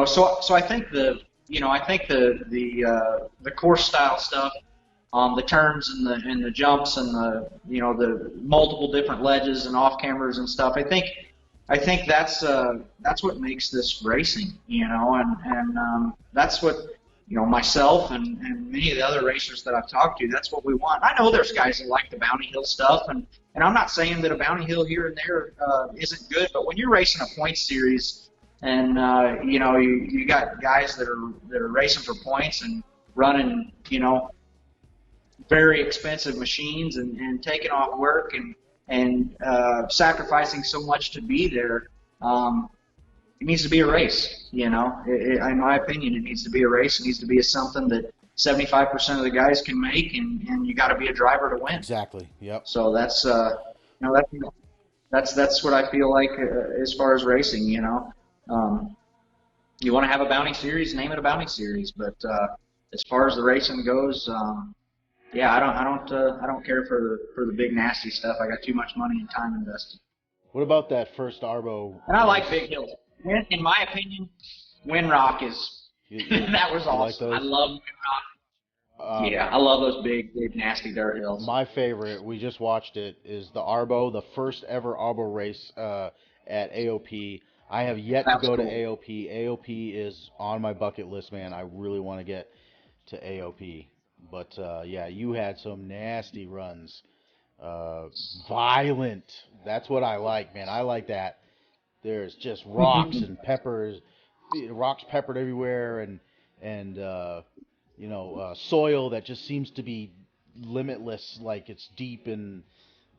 so I think the course style stuff, the turns and the jumps and the multiple different ledges and off cameras and stuff. I think that's what makes this racing, and that's what myself and many of the other racers that I've talked to. That's what we want. I know there's guys that like the Bounty Hill stuff, and I'm not saying that a Bounty Hill here and there isn't good, but when you're racing a point series and you got guys that are racing for points and running very expensive machines and taking off work and sacrificing so much to be there. It needs to be a race. In my opinion, it needs to be a race. It needs to be something that 75% of the guys can make, and you got to be a driver to win. Exactly. Yep. So that's what I feel like as far as racing. You want to have a bounty series, name it a bounty series. But as far as the racing goes, yeah, I don't care for the big nasty stuff. I got too much money and time invested. What about that first Arbo And I like race? big hills. In my opinion, Windrock is You, you, that was you like awesome. I those? love Windrock. Um, Yeah, I love those big nasty dirt hills. my favorite, we just watched it, is the Arbo, the first ever Arbo race at AOP. I have yet to That was go to cool. AOP. AOP is on my bucket list, man. I really want to get to AOP. But yeah, you had some nasty runs. Uh, Violent. That's what I like, man. I like that. There's just rocks peppered everywhere, and soil that just seems to be limitless, like it's deep and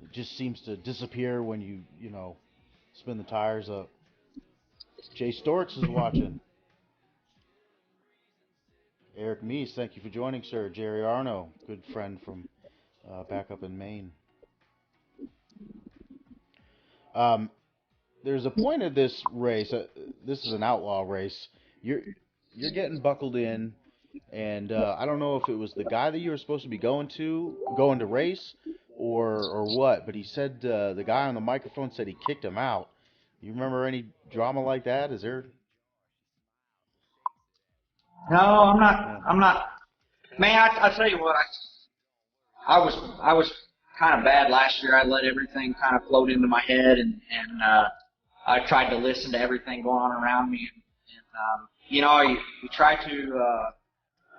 It just seems to disappear when you know, spin the tires up. Jay Storks is watching. Eric Meese, thank you for joining, sir. Jerry Arno, good friend from back up in Maine. Um, there's a point of this race. This is an outlaw race. You're getting buckled in, and I don't know if it was the guy that you were supposed to be going to race, or what. But he said the guy on the microphone said he kicked him out. You remember any drama like that? Is there? No, I'm not. I'm not. Man, I tell you what, I was kind of bad last year. I let everything kind of float into my head, and I tried to listen to everything going on around me. And you know, you try to.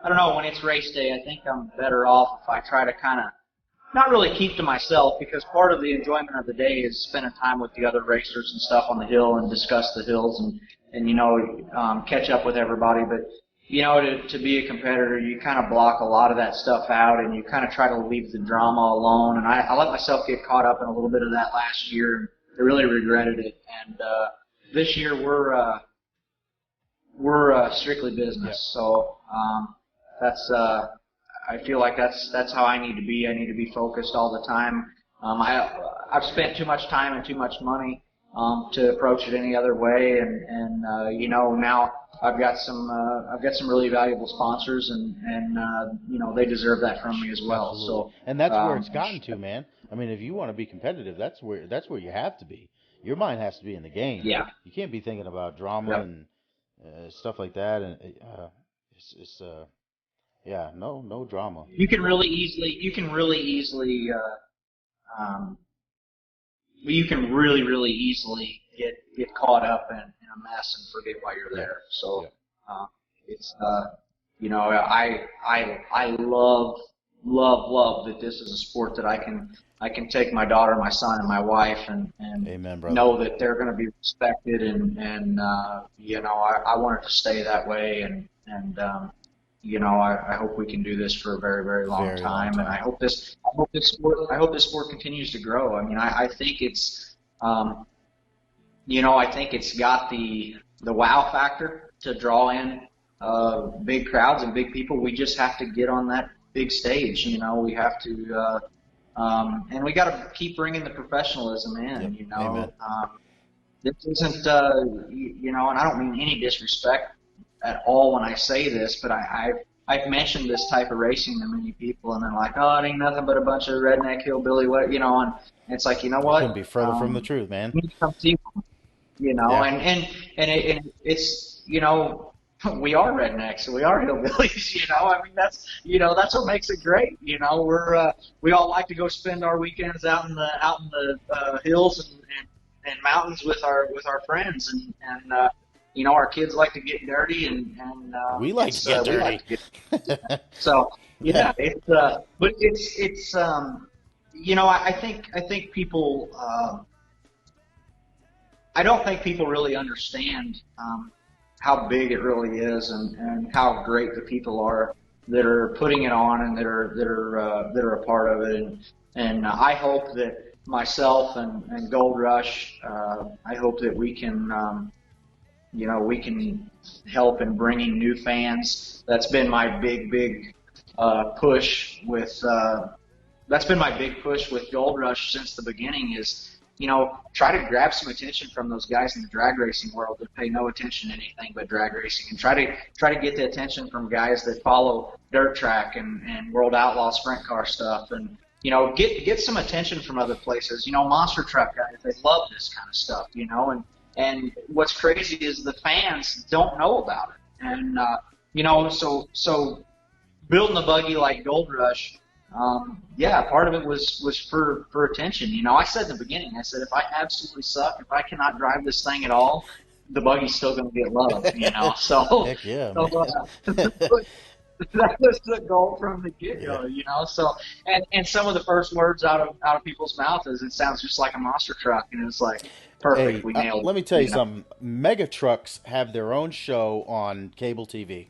I don't know. When it's race day, I think I'm better off if I try to kind of not really keep to myself, because part of the enjoyment of the day is spending time with the other racers and stuff on the hill and discuss the hills and you know, catch up with everybody. But you know, to be a competitor, you kind of block a lot of that stuff out, and you kind of try to leave the drama alone. And I let myself get caught up in a little bit of that last year. I really regretted it. And this year we're strictly business. Yep. So that's I feel like that's how I need to be. I need to be focused all the time. I've spent too much time and too much money to approach it any other way, and you know, now I've got some really valuable sponsors, and you know, they deserve that from me as well. Absolutely. So And that's where it's gotten to, man. I mean, if you want to be competitive, that's where you have to be. Your mind has to be in the game. yeah. You can't be thinking about drama Yep. and stuff like that. And it's yeah, no drama. You can really easily um, you can really easily get caught up in a mess and forget why you're there. So Yeah. it's you know, I love that this is a sport that I can take my daughter, my son, and my wife, and Amen, brother. know that they're going to be respected, and you know, I want it to stay that way, and you know, I hope we can do this for a very, very long time, and I hope this sport continues to grow. I mean, I think it's, you know, I think it's got the wow factor to draw in big crowds and big people. We just have to get on that big stage. You know, we have to, and we got to keep bringing the professionalism in. Yep. You know, Amen. this isn't, you know, and I don't mean any disrespect at all when I say this, but I've mentioned this type of racing to many people, and they're like, "Oh, it ain't nothing but a bunch of redneck hillbilly," what, you know, and it's like, you know what? Couldn't be further from the truth, man. You need to come see one, you know, Yeah. and it's, you know, we are rednecks, so we are hillbillies, you know. I mean, that's what makes it great, you know. We all like to go spend our weekends out in the hills and mountains with our friends, and you know, our kids like to get dirty, and We like to get dirty. we like to get, so yeah, it's but it's you know, I think people I don't think people really understand how big it really is, and how great the people are that are putting it on and that are a part of it, and I hope that myself and Gold Rush, I hope that we can you know, we can help in bringing new fans. That's been my big push with Gold Rush since the beginning, is, you know, try to grab some attention from those guys in the drag racing world that pay no attention to anything but drag racing, and try to get the attention from guys that follow dirt track and World Outlaw sprint car stuff, and, you know, get some attention from other places. You know, monster truck guys, they love this kind of stuff, you know, and what's crazy is the fans don't know about it. And, you know, so building a buggy like Gold Rush, yeah, part of it was for attention. You know, I said in the beginning, I said, if I absolutely suck, if I cannot drive this thing at all, the buggy's still going to get love, you know. So, Heck yeah, that was the goal from the get-go, you know. So, and some of the first words out of people's mouth is, it sounds just like a monster truck, and it's like, perfect, we nailed it. Let me tell you something. Mega trucks have their own show on cable TV.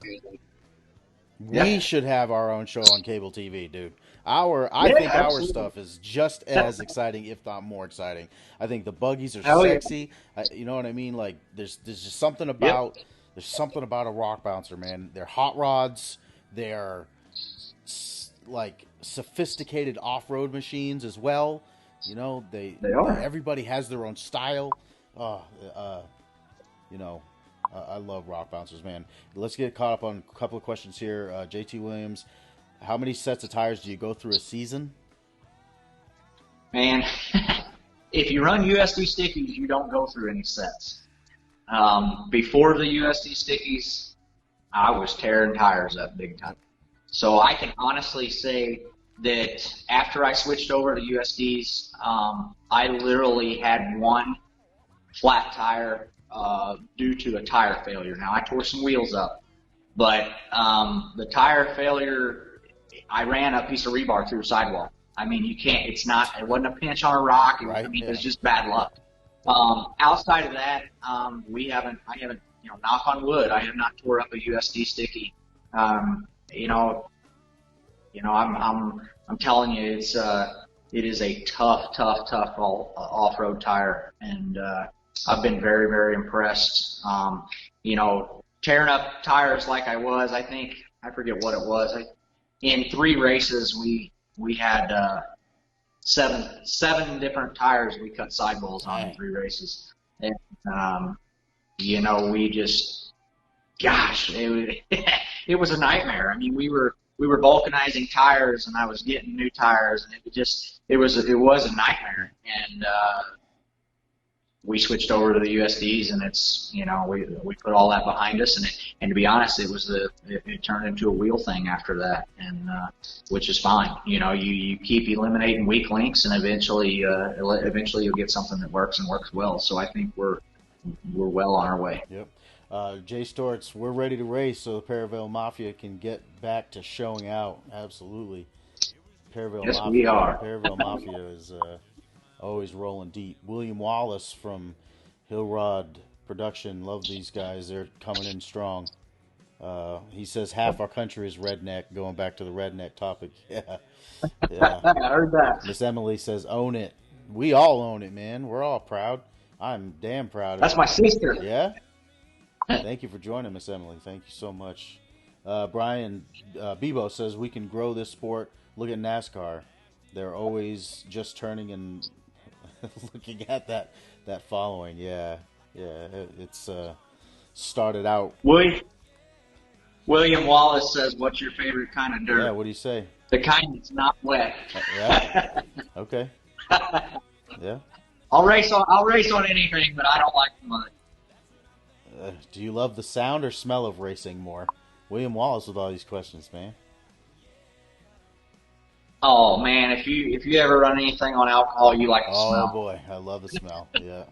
We should have our own show on cable TV, dude. I Yeah, think our absolutely. stuff is just as exciting, if not more exciting. I think the buggies are Hell yeah. sexy. You know what I mean? Like, there's just something Yep. about a rock bouncer, man. They're hot rods. They're like sophisticated off road machines as well. You know, They they are. everybody has their own style. Uh, uh, you know, I love rock bouncers, man. Let's get caught up on a couple of questions here. JT Williams, how many sets of tires do you go through a season? Man, if you run USD stickies, you don't go through any sets. Before the USD stickies, I was tearing tires up big time. So I can honestly say that after I switched over to USDs, I literally had one flat tire due to a tire failure. Now I tore some wheels up, but the tire failure, I ran a piece of rebar through a sidewall. I mean, you can't. It's not. It wasn't a pinch on a rock. I Right? mean, it Yeah. was just bad luck. Outside of that, we haven't. I haven't. You know, knock on wood, I have not tore up a USD sticky. Um, you know, I'm telling you, it is a tough off-road tire, and I've been very, very impressed. You know, tearing up tires like I was, I forget what it was. In 3 races, we had seven different tires we cut sidewalls on in 3 races, and you know, we just, gosh, it was a nightmare. I mean, we were vulcanizing tires, and I was getting new tires, and it was a nightmare. And we switched over to the USDs, and it's, you know, we put all that behind us, and to be honest, it turned into a wheel thing after that, and which is fine. You know, you keep eliminating weak links, and eventually you'll get something that works and works well. So I think we're well on our way. Yep. Jay Storts, we're ready to race so the Paravel Mafia can get back to showing out. Absolutely. Yes, we are. Paravel Mafia is always rolling deep. William Wallace from Hillrod Production, love these guys. They're coming in strong. He says half our country is redneck, going back to the redneck topic. Yeah. Yeah. I heard that. Miss Emily says, own it. We all own it, man. We're all proud. I'm damn proud of That's it. my sister. Yeah? Thank you for joining, Miss Emily. Thank you so much. Brian Bebo says we can grow this sport. Look at NASCAR. They're always just turning and looking at that following. Yeah, yeah. It's started out. William Wallace says, "What's your favorite kind of dirt?" Yeah. What do you say? The kind that's not wet. Yeah. Okay. Yeah. I'll race on anything, but I don't like the mud. Do you love the sound or smell of racing more? William Wallace with all these questions, man. Oh man, if you ever run anything on alcohol, you like the smell. Oh boy, I love the smell. Yeah.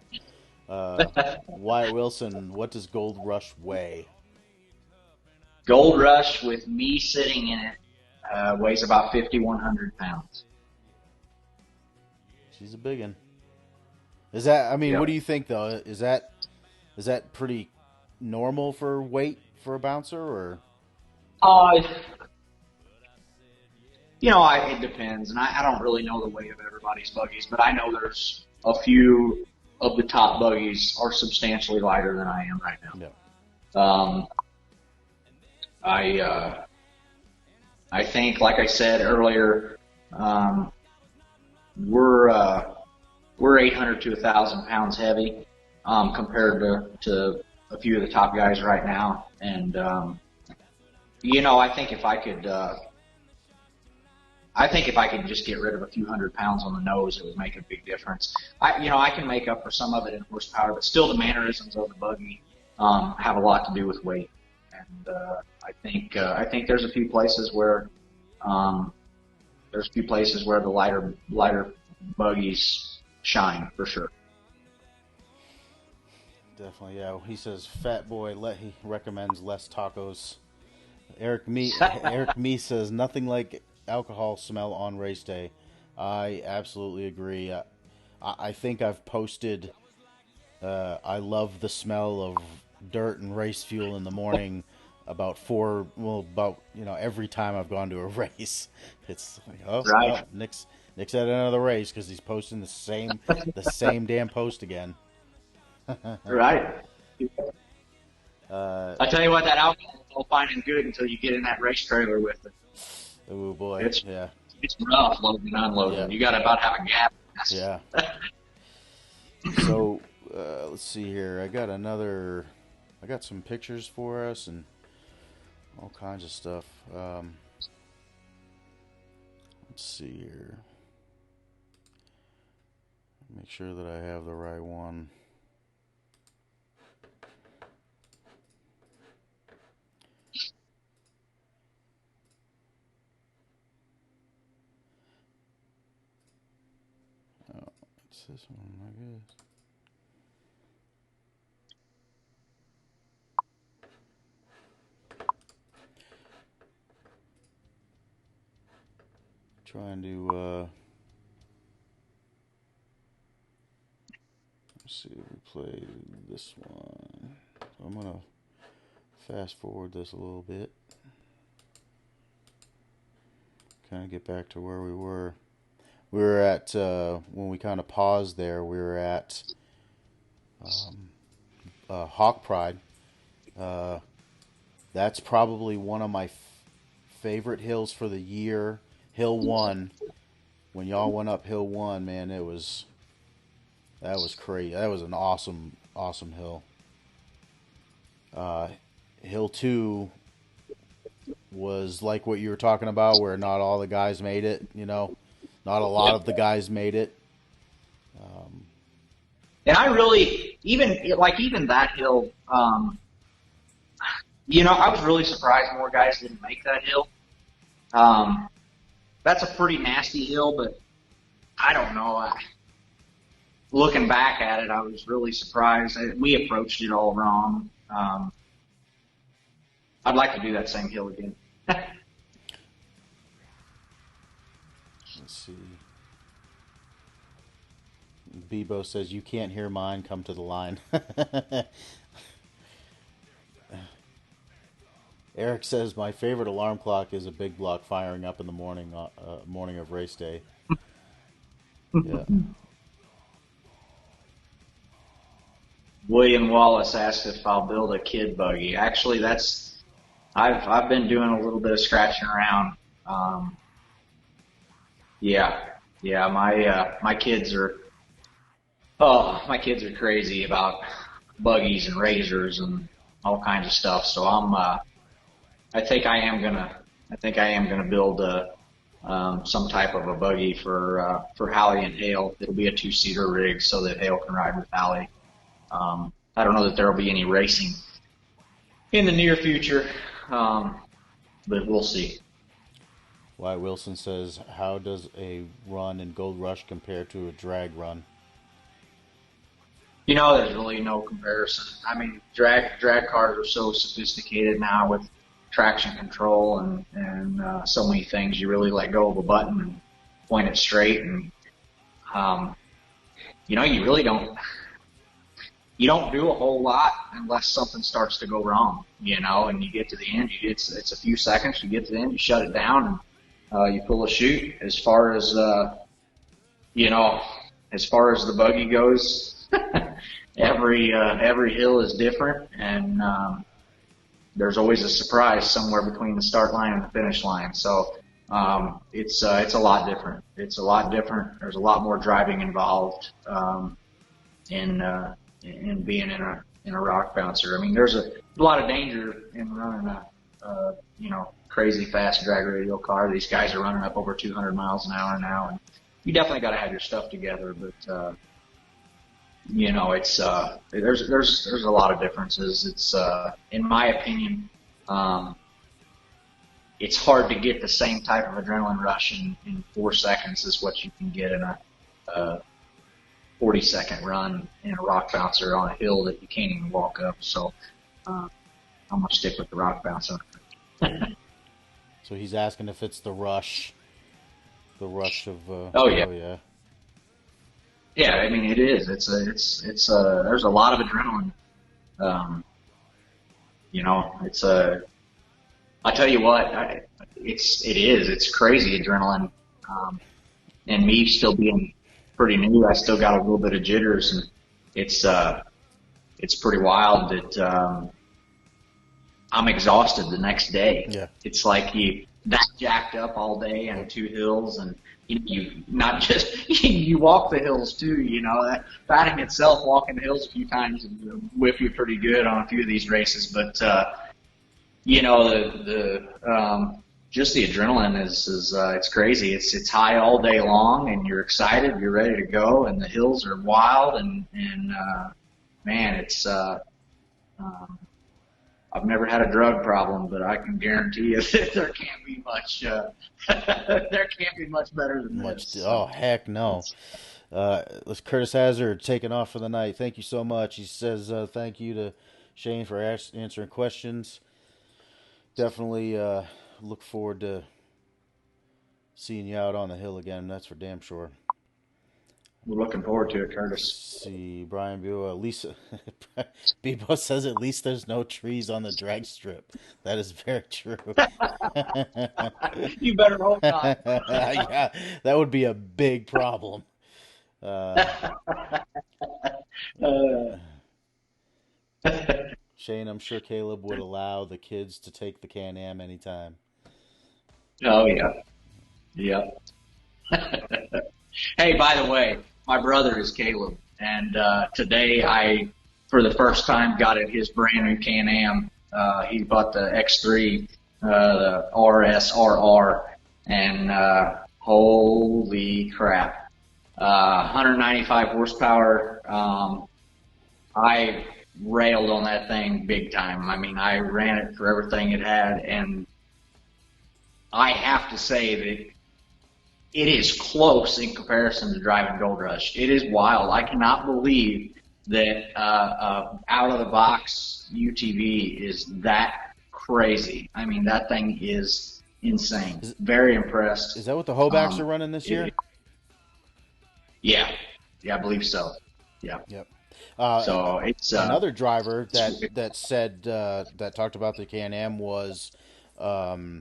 Wyatt Wilson, what does Gold Rush weigh? Gold Rush with me sitting in it weighs about 5,100 pounds. She's a big one. Is that? I mean, Yep. what do you think though? Is that pretty normal for weight for a bouncer, or? You know, it depends, and I don't really know the weight of everybody's buggies, but I know there's a few of the top buggies are substantially lighter than I am right now. No. I think, like I said earlier, we're 800 to 1,000 pounds heavy compared to a few of the top guys right now, and you know, I think if I could just get rid of a few hundred pounds on the nose, it would make a big difference. I can make up for some of it in horsepower, but still the mannerisms of the buggy have a lot to do with weight. And I think there's a few places where the lighter buggies shine for sure. Definitely, yeah. He says, "Fat boy." He recommends less tacos. Eric Me says nothing like alcohol smell on race day. I absolutely agree. I think I've posted. I love the smell of dirt and race fuel in the morning about every time I've gone to a race, it's like, oh Right. well, Nick's at another race because he's posting the same damn post again. Right. uh, I tell you what, that alcohol is all fine and good until you get in that race trailer with it. oh boy, It's yeah, it's rough loading and yeah, unloading. You got to about have a gap. yeah. So let's see here. I got some pictures for us and all kinds of stuff. Let's see here. Make sure that I have the right one. Oh, it's this one, I guess. Trying to let's see if we play this one. So I'm gonna fast forward this a little bit. Kind of get back to where we were. We were at when we kind of paused there. We were at Hawk Pride. Uh, that's probably one of my favorite hills for the year. Hill 1. When y'all went up Hill 1, man, that was crazy. That was an awesome hill. Hill 2 was like what you were talking about, where not all the guys made it. Not a lot of the guys made it. And I really, even that hill, I was really surprised more guys didn't make that hill. That's a pretty nasty hill, but I don't know. Looking back at it, I was really surprised. We approached it all wrong. I'd like to do that same hill again. Let's see. Bebo says, you can't hear mine, come to the line. Eric says, my favorite alarm clock is a big block firing up in the morning of race day. Yeah. William Wallace asked if I'll build a kid buggy. Actually, I've been doing a little bit of scratching around. Yeah, my kids are crazy about buggies and razors and all kinds of stuff. So I think I am gonna build some type of a buggy for Hallie and Hale. It'll be a 2-seater rig so that Hale can ride with Hallie. I don't know that there will be any racing in the near future, but we'll see. Wyatt Wilson says, how does a run in Gold Rush compare to a drag run? There's really no comparison. I mean, drag cars are so sophisticated now with traction control and so many things. You really let go of a button and point it straight, and you really don't. You don't do a whole lot unless something starts to go wrong, and you get to the end. It's a few seconds. You get to the end, you shut it down, and you pull a chute. As far as the buggy goes, every hill is different, and there's always a surprise somewhere between the start line and the finish line. So it's a lot different. It's a lot different. There's a lot more driving involved in being in a rock bouncer. I mean, there's a lot of danger in running a crazy fast drag radial car. These guys are running up over 200 miles an hour now, and you definitely got to have your stuff together. But it's there's a lot of differences. It's in my opinion, it's hard to get the same type of adrenaline rush in 4 seconds as what you can get in a 40-second run in a rock bouncer on a hill that you can't even walk up. So I'm gonna stick with the rock bouncer. So he's asking if it's the rush of. Oh yeah. Yeah, I mean it is. It's there's a lot of adrenaline. I tell you what, it's crazy adrenaline. Um, and me still being pretty new, I still got a little bit of jitters, and it's it's pretty wild that I'm exhausted the next day. Yeah. It's like you that jacked up all day on two hills, and you not just you walk the hills too. You know that in itself, walking the hills a few times whip you pretty good on a few of these races. But the just the adrenaline is it's crazy. It's high all day long, and you're excited, you're ready to go, and the hills are wild, and man, it's um, I've never had a drug problem, but I can guarantee you that there can't be much there can't be much better than this. Oh heck no. Let's Curtis Hazard taking off for the night. Thank you so much. He says thank you to Shane for answering questions. Definitely look forward to seeing you out on the hill again. That's for damn sure. We're looking forward to it, Curtis. Let's see, Brian Buell. At least Bebo says at least there's no trees on the drag strip. That is very true. You better hope not. Yeah, that would be a big problem. Uh, Uh, Shane, I'm sure Caleb would allow the kids to take the Can-Am anytime. oh yeah, yeah. Hey, by the way, my brother is Caleb, and today I, for the first time, got at his brand new Can-Am. He bought the X3, the RSRR, and holy crap, 195 horsepower. I railed on that thing big time. I mean, I ran it for everything it had, and I have to say that it is close in comparison to driving Gold Rush. It is wild. I cannot believe that out of the box UTV is that crazy. I mean, that thing is insane. Very impressed. Is that what the Hobacks are running this year? Yeah, yeah, I believe so. Yeah. Yep. So it's another driver that said that talked about the Can-Am was, oh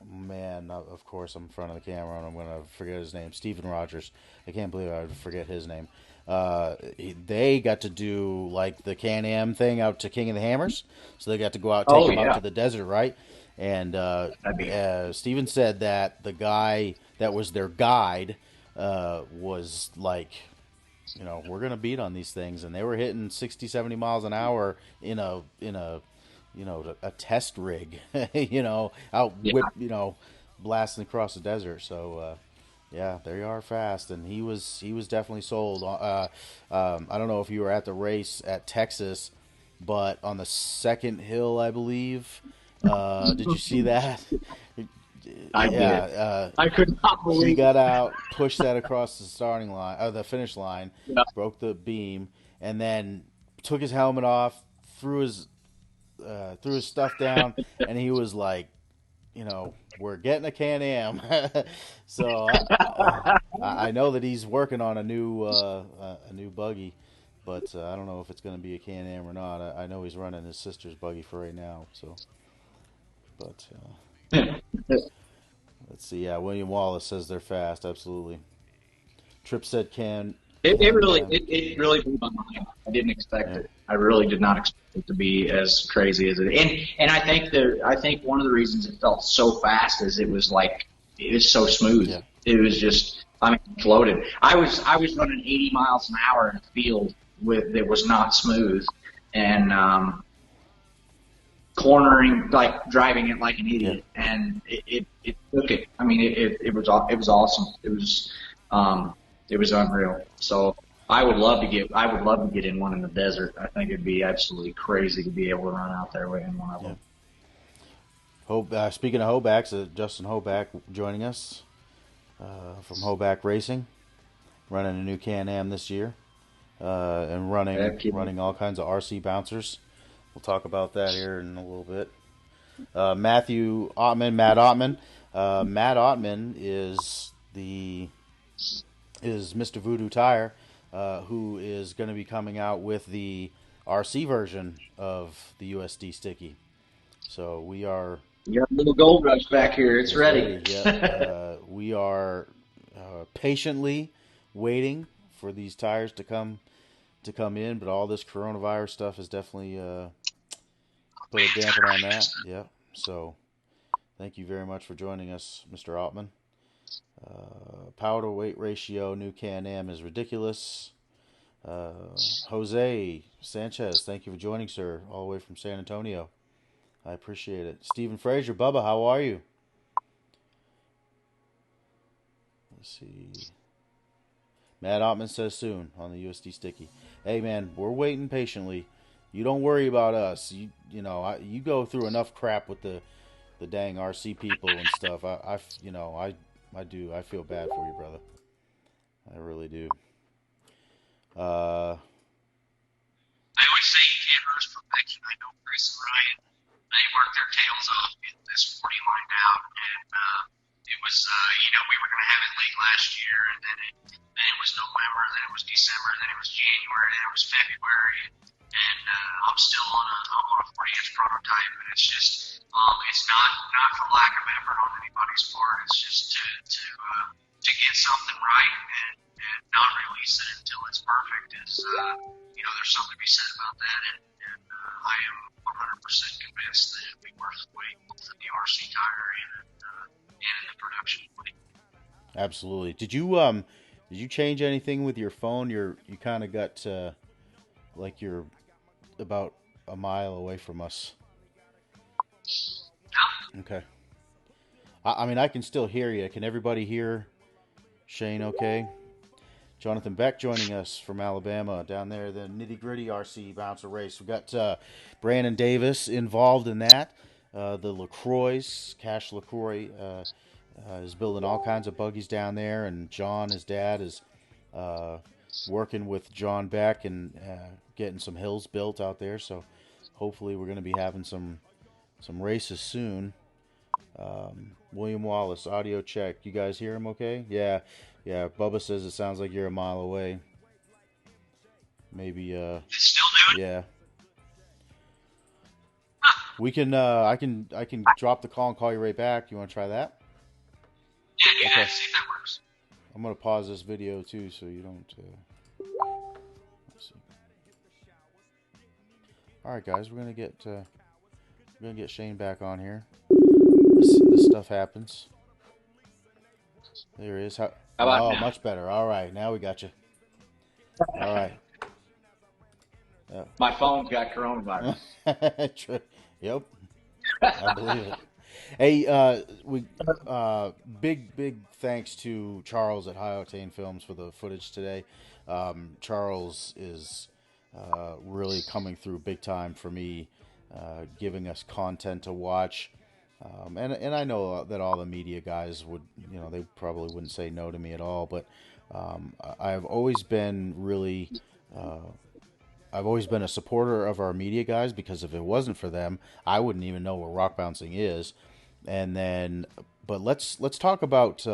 man, of course I'm in front of the camera and I'm gonna forget his name. Steven Rogers. I can't believe I would forget his name. They got to do like the Can-Am thing out to King of the Hammers, so they got to go out take him out to the desert, right? And Steven said that the guy that was their guide was like, you know, we're going to beat on these things. And they were hitting 60, 70 miles an hour in a a test rig, blasting across the desert. So, yeah, they are fast. And he was definitely sold. I don't know if you were at the race at Texas, but on the second hill, I believe, did you see that? I did. I could not believe he got out, pushed that across the starting line, or the finish line, yeah. broke the beam, and then took his helmet off, threw his stuff down, and he was like, we're getting a Can-Am. So I know that he's working on a new buggy, but I don't know if it's going to be a Can-Am or not. I know he's running his sister's buggy for right now. So, but. Let's see. Yeah, William Wallace says they're fast. Absolutely. Tripp said can. It really blew my mind. I didn't expect it. I really did not expect it to be as crazy as it. And I think one of the reasons it felt so fast is it was so smooth. Yeah. It was just floated. I was running 80 miles an hour in a field that was not smooth, and cornering, like driving it like an idiot, and it took it. I mean, it was awesome. It was unreal. So I would love to get in one in the desert. I think it'd be absolutely crazy to be able to run out there in one of them. Speaking of Hobacks, Justin Hoback joining us from Hoback Racing, running a new Can-Am this year, and running all kinds of RC bouncers. We'll talk about that here in a little bit. Matt Ottman. Matt Ottman is Mr. Voodoo Tire, who is going to be coming out with the RC version of the USD Sticky. So we are. You got a little gold rush back here. It's It's ready. ready. Yep. We are patiently waiting for these tires to come in, but all this coronavirus stuff has definitely put a damper on that. Yep. So thank you very much for joining us, Mr. Altman. Power to weight ratio, new Can-Am is ridiculous. Jose Sanchez, thank you for joining, sir, all the way from San Antonio. I appreciate it. Stephen Frazier, Bubba, how are you? Let's see. Matt Ottman says soon on the USD Sticky. Hey, man, we're waiting patiently. You don't worry about us. You go through enough crap with the dang RC people and stuff. I do. I feel bad for you, brother. I really do. I always say you can't rush perfection. I know Chris and Ryan, they worked their tails off getting this 40 lined out, and it was, we were going to have it late last year, and then it was November, then it was December, then it was January, then it was February, and I'm still on a 40-inch prototype, and it's just, it's not for lack of effort on anybody's part. It's just to get something right and not release it until it's perfect is, there's something to be said about that, and I am 100% convinced that it'll be worth the wait, both in the RC tire and in the production fleet. Absolutely. Did you change anything with your phone? You kind of got like you're about a mile away from us. No. Okay. I mean, I can still hear you. Can everybody hear Shane okay? Jonathan Beck joining us from Alabama down there, the Nitty Gritty RC Bouncer Race. We've got Brandon Davis involved in that. The LaCroix, Cash LaCroix, is building all kinds of buggies down there, and John, his dad, is working with John Beck and getting some hills built out there. So hopefully we're going to be having some races soon. William Wallace, audio check. You guys hear him okay? Yeah. Bubba says it sounds like you're a mile away. Maybe, It's still doing? yeah. We can, I can drop the call and call you right back. You want to try that? Yeah, Okay. see if that works. I'm going to pause this video too so you don't, let's see. Alright guys, we're going to get Shane back on here. This stuff happens. There he is. How about now? Much better. All right, now we got you. All right. My phone's got coronavirus. Yep, I believe it. Hey, big thanks to Charles at High Octane Films for the footage today. Charles is really coming through big time for me, giving us content to watch. And I know that all the media guys would, they probably wouldn't say no to me at all, but I've always been really, I've always been a supporter of our media guys, because if it wasn't for them, I wouldn't even know what rock bouncing is. And then, but let's talk about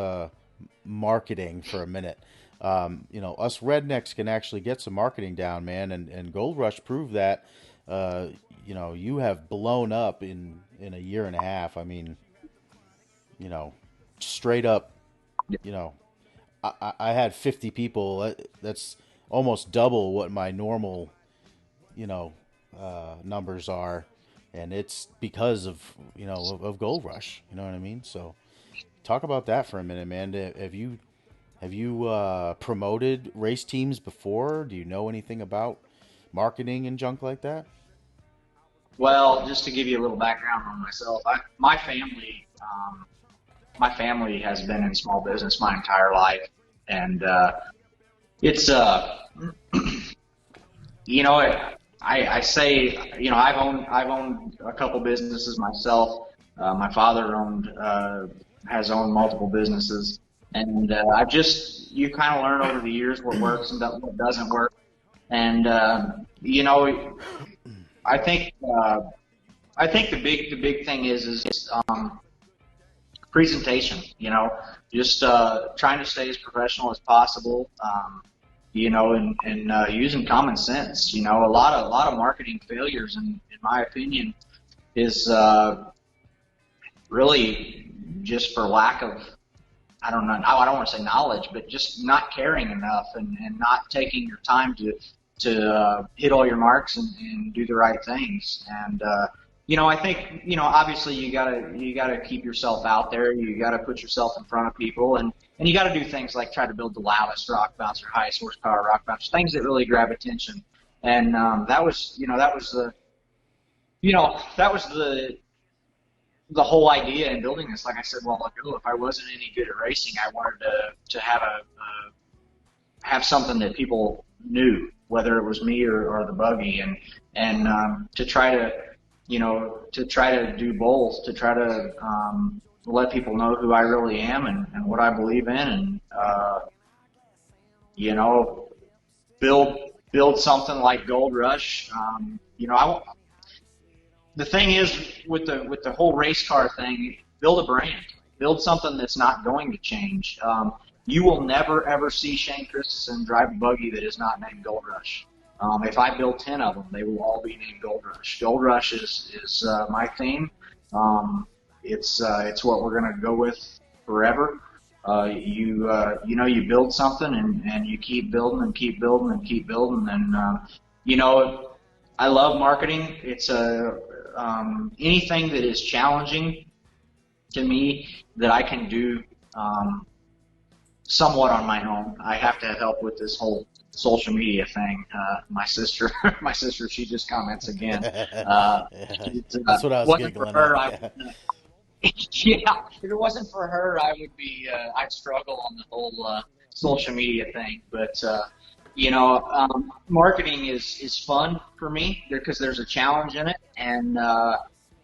marketing for a minute. Us rednecks can actually get some marketing down, man, and Gold Rush proved that. You have blown up in a year and a half. I mean, straight up, I had 50 people. That's almost double what my normal, numbers are. And it's because of Gold Rush. You know what I mean? So talk about that for a minute, man. Have you promoted race teams before? Do you know anything about marketing and junk like that? Well, just to give you a little background on myself, my family has been in small business my entire life, and it's I say I've owned a couple businesses myself. My father has owned multiple businesses, and you kind of learn over the years what works and what doesn't work, and I think the big thing is presentation. Just trying to stay as professional as possible. And using common sense. A lot of marketing failures, in my opinion, is really just for lack of, I don't know, I don't want to say knowledge, but just not caring enough and not taking your time to hit all your marks and do the right things. And I think, obviously you gotta keep yourself out there. You gotta put yourself in front of people, and you gotta do things like try to build the loudest rock bouncer, highest horsepower rock bouncer, things that really grab attention. And that was the whole idea in building this. Like I said, well, if I wasn't any good at racing, I wanted to have something that people knew, whether it was me or the buggy, and to try to do both, to try to let people know who I really am and what I believe in, and build something like Gold Rush. The thing is with the whole race car thing, build a brand, build something that's not going to change. You will never ever see Shane Christisen drive a buggy that is not named Gold Rush. If I build 10 of them, they will all be named Gold Rush. Gold Rush is my theme. It's what we're going to go with forever. You build something and you keep building and keep building and keep building. And, I love marketing. It's anything that is challenging to me that I can do somewhat on my own. I have to have help with this whole social media thing. My sister, she just comments again. That's what I was giggling at. Yeah, if it wasn't for her, I'd struggle on the whole social media thing. But marketing is fun for me because there's a challenge in it, and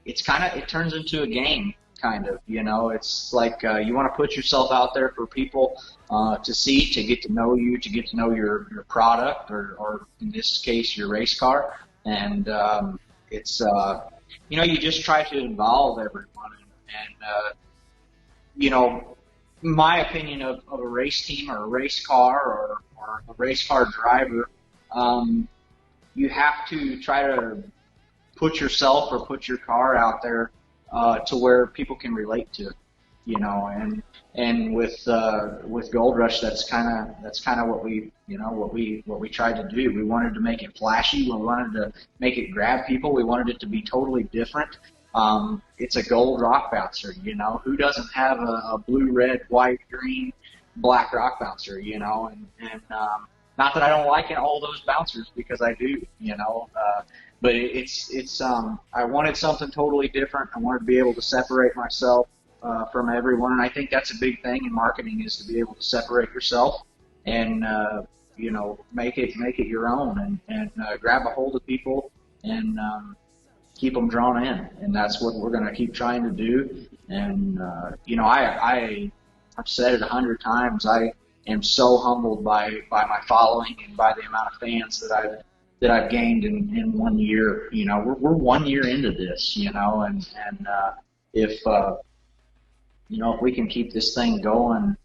it turns into a game. Kind of, it's like you want to put yourself out there for people to see, to get to know you, to get to know your product, or in this case, your race car. And it's you just try to involve everyone. And my opinion of a race team or a race car or a race car driver, you have to try to put yourself or put your car out there to where people can relate to it, and with Gold Rush, that's kind of what we tried to do. We wanted to make it flashy. We wanted to make it grab people. We wanted it to be totally different. It's a gold rock bouncer, who doesn't have a blue, red, white, green, black rock bouncer, and not that I don't like all those bouncers, because I do, but I wanted something totally different. I wanted to be able to separate myself from everyone, and I think that's a big thing in marketing, is to be able to separate yourself and make it your own, and grab a hold of people and keep them drawn in, and that's what we're going to keep trying to do. And I've said it 100 times. I am so humbled by my following and by the amount of fans that I've gained in 1 year. We're 1 year into this, and if we can keep this thing going,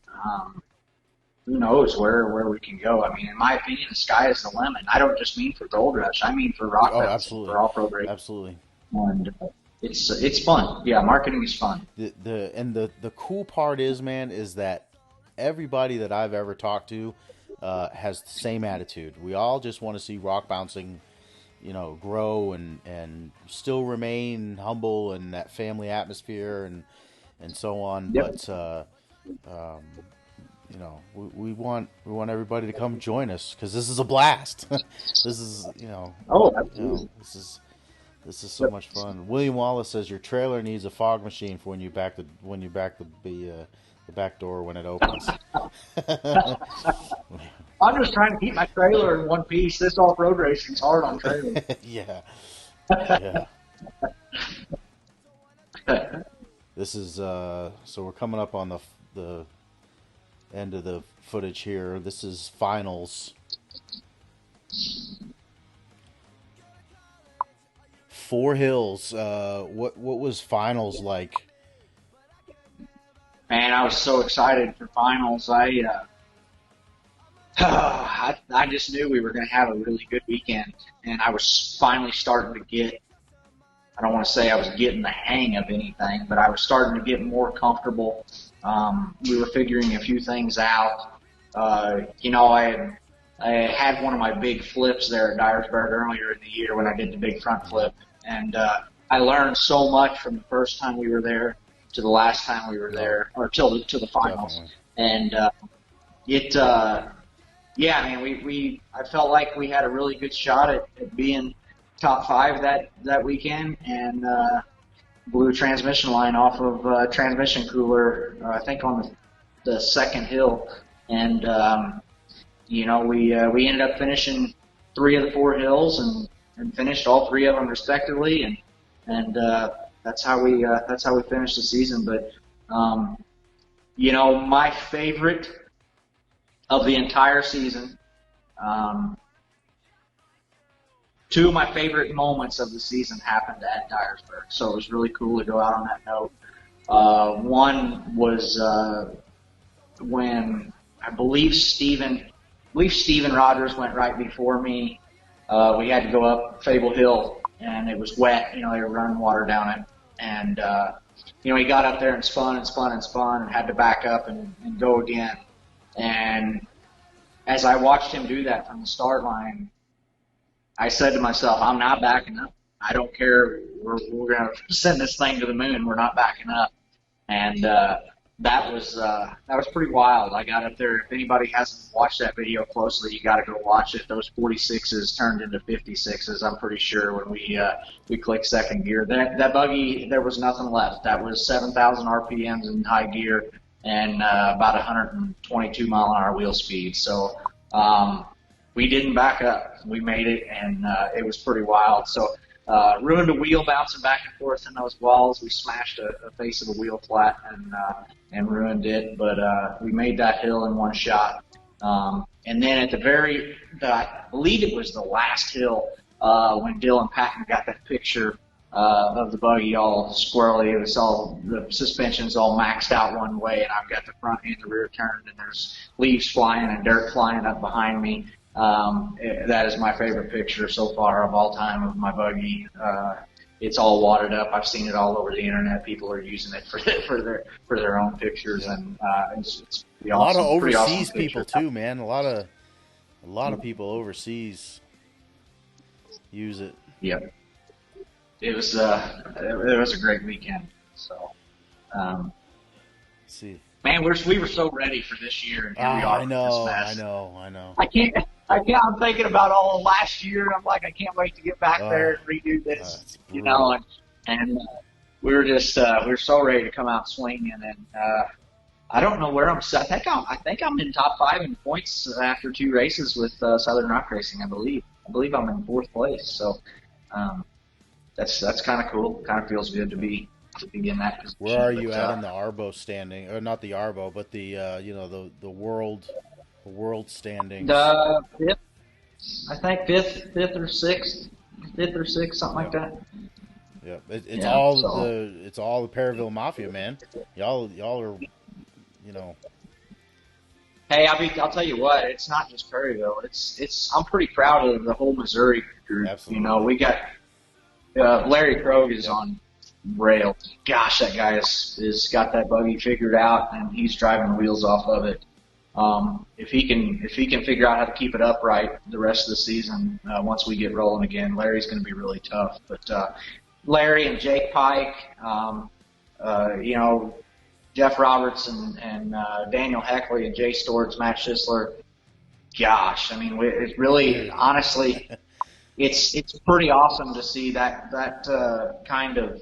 who knows where we can go. I mean, in my opinion, the sky is the limit. I don't just mean for Gold Rush. I mean for rock bouncing, for all-pro racing. Absolutely. And it's fun. Yeah, marketing is fun. The cool part is, man, is that everybody that I've ever talked to has the same attitude. We all just want to see rock bouncing, grow and still remain humble in that family atmosphere and so on. Yep. But we want everybody to come join us, because this is a blast. This is absolutely. This is so much fun. William Wallace says your trailer needs a fog machine for when you back the back door when it opens. I'm just trying to keep my trailer in one piece. This off-road racing's hard on trailers. Yeah. This is so we're coming up on the end of the footage here. This is finals. Four Hills. What was finals like? Man, I was so excited for finals. I just knew we were going to have a really good weekend, and I was finally starting to get I don't want to say I was getting the hang of anything, but I was starting to get more comfortable. We were figuring a few things out. I had one of my big flips there at Dyersburg earlier in the year when I did the big front flip, and I learned so much from the first time we were there to the last time we were there, or to the finals. Definitely. And yeah, I mean, I felt like we had a really good shot at being top 5 that weekend, and blew a transmission line off of a transmission cooler, I think on the second hill, and we ended up finishing 3 of the 4 hills and finished all 3 of them respectively, and that's how we finished the season. But my favorite of the entire season. 2 of my favorite moments of the season happened at Dyersburg, so it was really cool to go out on that note. One was when I believe Steven Rogers went right before me. We had to go up Fable Hill, and it was wet. They were running water down it, and he got up there and spun and spun and spun, and had to back up and go again. And as I watched him do that from the start line, I said to myself, I'm not backing up. I don't care. We're going to send this thing to the moon. We're not backing up. And that was pretty wild. I got up there. If anybody hasn't watched that video closely, you got to go watch it. Those 46s turned into 56s, I'm pretty sure, when we clicked second gear. That buggy, there was nothing left. That was 7,000 RPMs in high gear and about 122 mile an hour wheel speed. So we didn't back up. We made it, and it was pretty wild. So ruined a wheel bouncing back and forth in those walls. We smashed a face of a wheel flat and ruined it. But we made that hill in one shot. And then at I believe it was the last hill when Dylan Patton got that picture of the buggy all squirrely. It was all, the suspension's all maxed out one way, and I've got the front and the rear turned, and there's leaves flying and dirt flying up behind me. That is my favorite picture so far of all time of my buggy. It's all wadded up. I've seen it all over the internet. People are using it for their own pictures, and it's pretty awesome. A lot of overseas awesome people too, man. A lot of people overseas use it. Yep. It was a great weekend. So, Let's see. Man, we were so ready for this year, and here we are. I know. I can't. I'm thinking about all of last year. I'm like, I can't wait to get back there and redo this, and we were so ready to come out swinging, and I don't know where I'm set. I think I'm in top 5 in points after 2 races with Southern Rock Racing. I believe I'm in 4th place. So that's kind of cool. Kind of feels good to be in that position. Where are you at in the Arbo standing? Or not the Arbo, but the the world standings. The 5th, I think 5th or 6th, something like that. Yeah, it's all the Perryville Mafia, man. Y'all are, Hey, I'll tell you what. It's not just Perryville. I'm pretty proud of the whole Missouri group. Absolutely. We got Larry Krogh is on rails. Gosh, that guy is got that buggy figured out, and he's driving the wheels off of it. If he can figure out how to keep it upright the rest of the season, once we get rolling again, Larry's going to be really tough. But Larry and Jake Pike, Jeff Roberts and Daniel Heckley and Jay Stords, Matt Schisler. Gosh, I mean, it really, honestly, it's pretty awesome to see that kind of.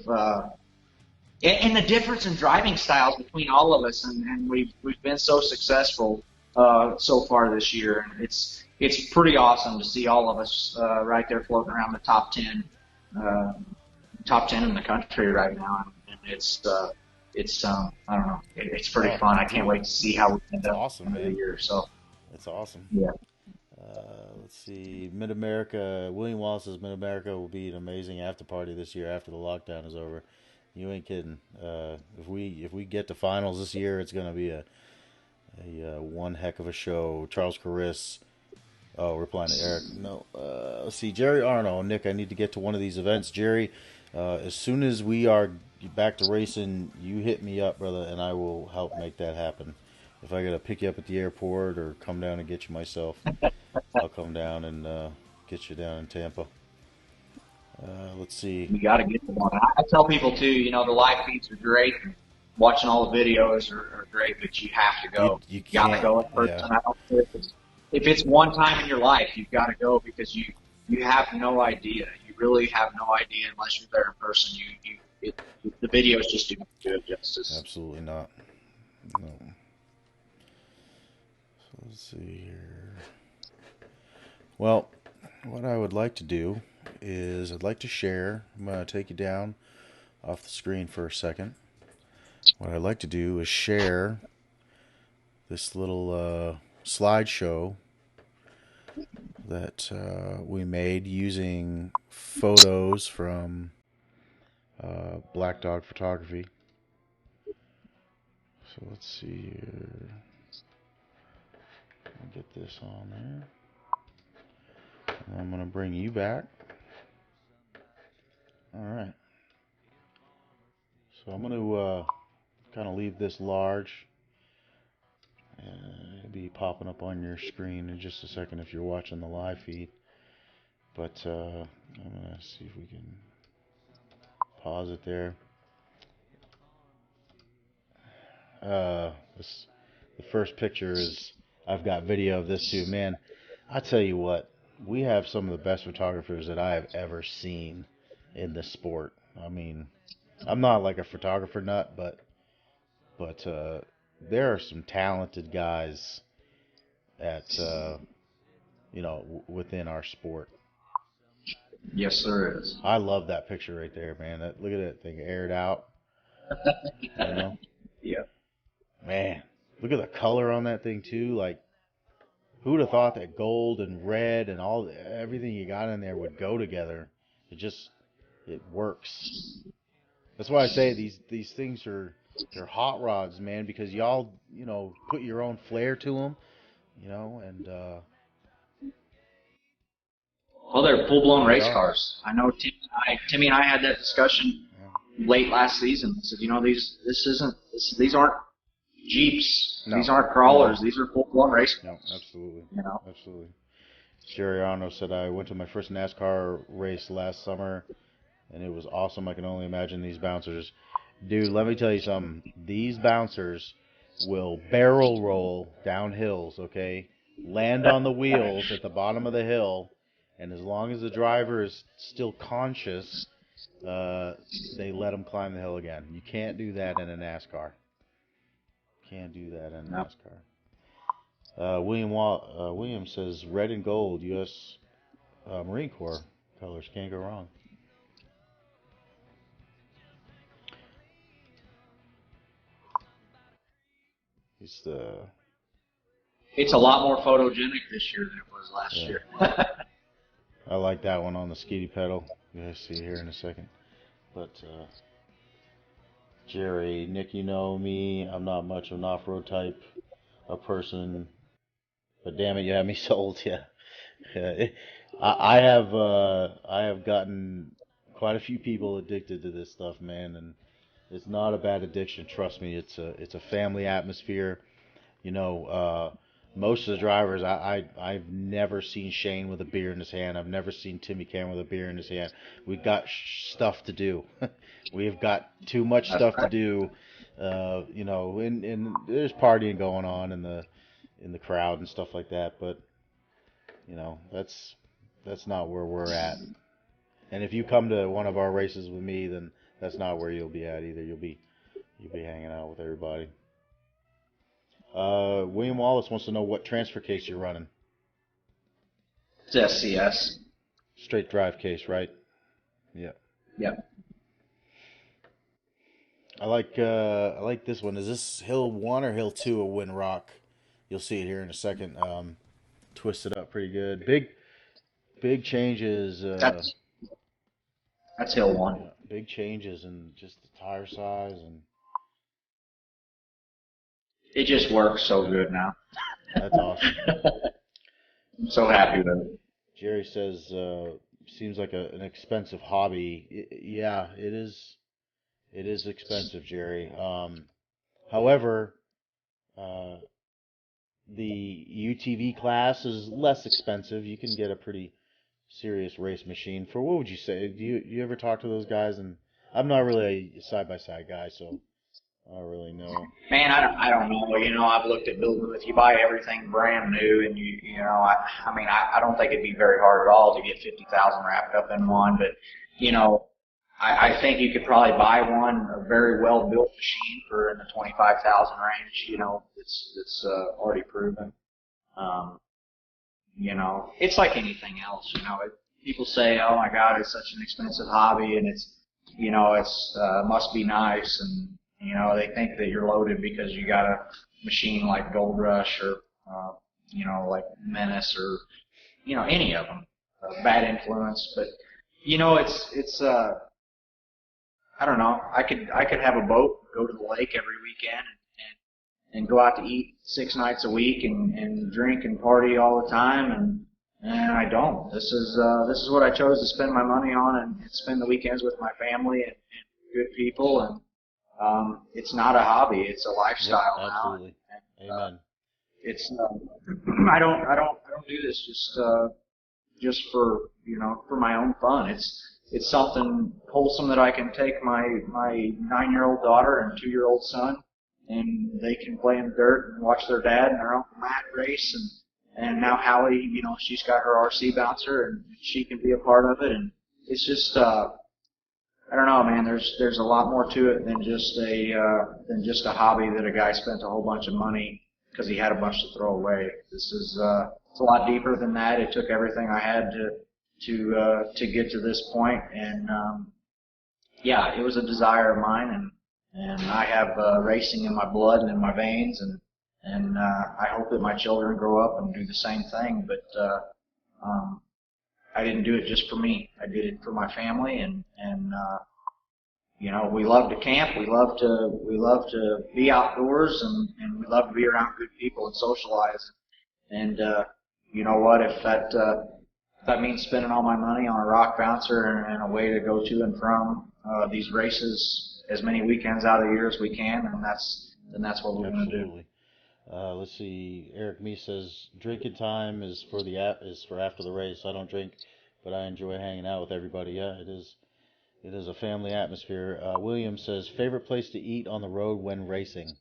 And the difference in driving styles between all of us, and we've been so successful so far this year, and it's pretty awesome to see all of us right there floating around the top 10 in the country right now, and it's I don't know, it's pretty fun. I can't wait to see how we end up awesome, in the year. So it's awesome. Yeah. Let's see, Mid America. William Wallace says Mid America will be an amazing after party this year after the lockdown is over. You ain't kidding. If we get to finals this year, it's gonna be a one heck of a show. Charles Carris. Oh, replying to Eric. No. Let's see, Jerry Arno. Nick, I need to get to one of these events. Jerry, As soon as we are back to racing, you hit me up, brother, and I will help make that happen. If I gotta pick you up at the airport or come down and get you myself, I'll come down and get you down in Tampa. Let's see. You got to get the one. I tell people too, the live feeds are great. Watching all the videos are great, but you have to go. You You got to can't. go in person. Yeah, I don't care if it's one time in your life, you've got to go because you have no idea. You really have no idea unless you're there in person. The videos just do not do it justice. absolutely not. No. So let's see here. Well, what I would like to do is I'd like to share. I'm going to take you down off the screen for a second. What I'd like to do is share this little slideshow that we made using photos from Black Dog Photography. So let's see here. I'll get this on there. And I'm going to bring you back. Alright. So I'm going to kind of leave this large. It'll be popping up on your screen in just a second if you're watching the live feed. But I'm going to see if we can pause it there. The first picture is, I've got video of this too. Man, I tell you what, we have some of the best photographers that I have ever seen in this sport. I mean, I'm not like a photographer nut, but there are some talented guys at within our sport. Yes, there is. I love that picture right there, man. Look at that thing aired out. Yeah. Man, look at the color on that thing too. Like, who would have thought that gold and red and everything you got in there would go together? It works. That's why I say these things they're hot rods, man, because y'all put your own flair to them, and Well, they're full-blown race are. cars. I know Timmy and I had that discussion late last season. I said, these aren't Jeeps. No. These aren't crawlers. These are full-blown race cars. No, absolutely. Absolutely. Jerry Arno said, I went to my first NASCAR race last summer, and it was awesome. I can only imagine these bouncers. Dude, let me tell you something. These bouncers will barrel roll down hills, okay? Land on the wheels at the bottom of the hill, and as long as the driver is still conscious, they let them climb the hill again. You can't do that in a NASCAR. Can't do that in a NASCAR. William says red and gold, U.S. Marine Corps colors. Can't go wrong. It's a lot more photogenic this year than it was last year. I like that one on the skiddy pedal. You'll see it here in a second. But Jerry, Nick, you know me. I'm not much of an off-road type of person. But damn it, you have me sold. Yeah. I have gotten quite a few people addicted to this stuff, man, and it's not a bad addiction. Trust me, it's a family atmosphere. Most of the drivers, I've never seen Shane with a beer in his hand. I've never seen Timmy Cam with a beer in his hand. We've got stuff to do. We've got too much stuff to do. And there's partying going on in the crowd and stuff like that. But that's not where we're at. And if you come to one of our races with me, then that's not where you'll be at either. You'll be hanging out with everybody. William Wallace wants to know what transfer case you're running. It's SCS. Straight drive case, right? Yeah. Yep. I like this one. Is this Hill 1 or Hill 2 of Wind Rock? You'll see it here in a second. Twisted up pretty good. Big changes. That's Hill 1. Yeah, big changes in just the tire size and. It just works so good now. That's awesome. I'm so happy with it. Jerry says seems like an expensive hobby. Yeah, it is. It is expensive, Jerry. However, uh, the UTV class is less expensive. You can get a pretty serious race machine for what would you say? Do you ever talk to those guys? And I'm not really a side by side guy, so I don't really know. Man, I don't know. You know, I've looked at building. If you buy everything brand new, and you know, I mean, I don't think it'd be very hard at all to get 50,000 wrapped up in one. But you know, I think you could probably buy one, a very well built machine for in the 25,000 range. You know, it's already proven. Um, you know, it's like anything else. You know, people say, "Oh my God, it's such an expensive hobby," and it's, you know, it's must be nice, and you know, they think that you're loaded because you got a machine like Gold Rush or, you know, like Menace or, you know, any of them, Bad Influence. But you know, it's I don't know. I could have a boat, go to the lake every weekend, and go out to eat 6 nights a week and drink and party all the time, and I don't. This is what I chose to spend my money on and spend the weekends with my family and good people, and it's not a hobby, it's a lifestyle Yep, now. absolutely. And, Amen. it's I don't do this just for, you know, for my own fun. It's something wholesome that I can take my 9-year-old daughter and 2-year-old son, and they can play in the dirt and watch their dad and their Uncle Matt race, and now Hallie, you know, she's got her RC bouncer and she can be a part of it, and it's just I don't know, man. There's a lot more to it than just a hobby that a guy spent a whole bunch of money because he had a bunch to throw away. This is it's a lot deeper than that. It took everything I had to get to this point, and yeah, it was a desire of mine, and I have racing in my blood and in my veins, and I hope that my children grow up and do the same thing. But I didn't do it just for me. I did it for my family, and you know, we love to camp. We love to be outdoors, and we love to be around good people and socialize. And you know what? If that means spending all my money on a rock bouncer and a way to go to and from these races as many weekends out of the year as we can, then that's what we're going to do. Absolutely. Let's see. Eric Me says drinking time is for after the race. I don't drink, but I enjoy hanging out with everybody. Yeah, it is. It is a family atmosphere. William says favorite place to eat on the road when racing.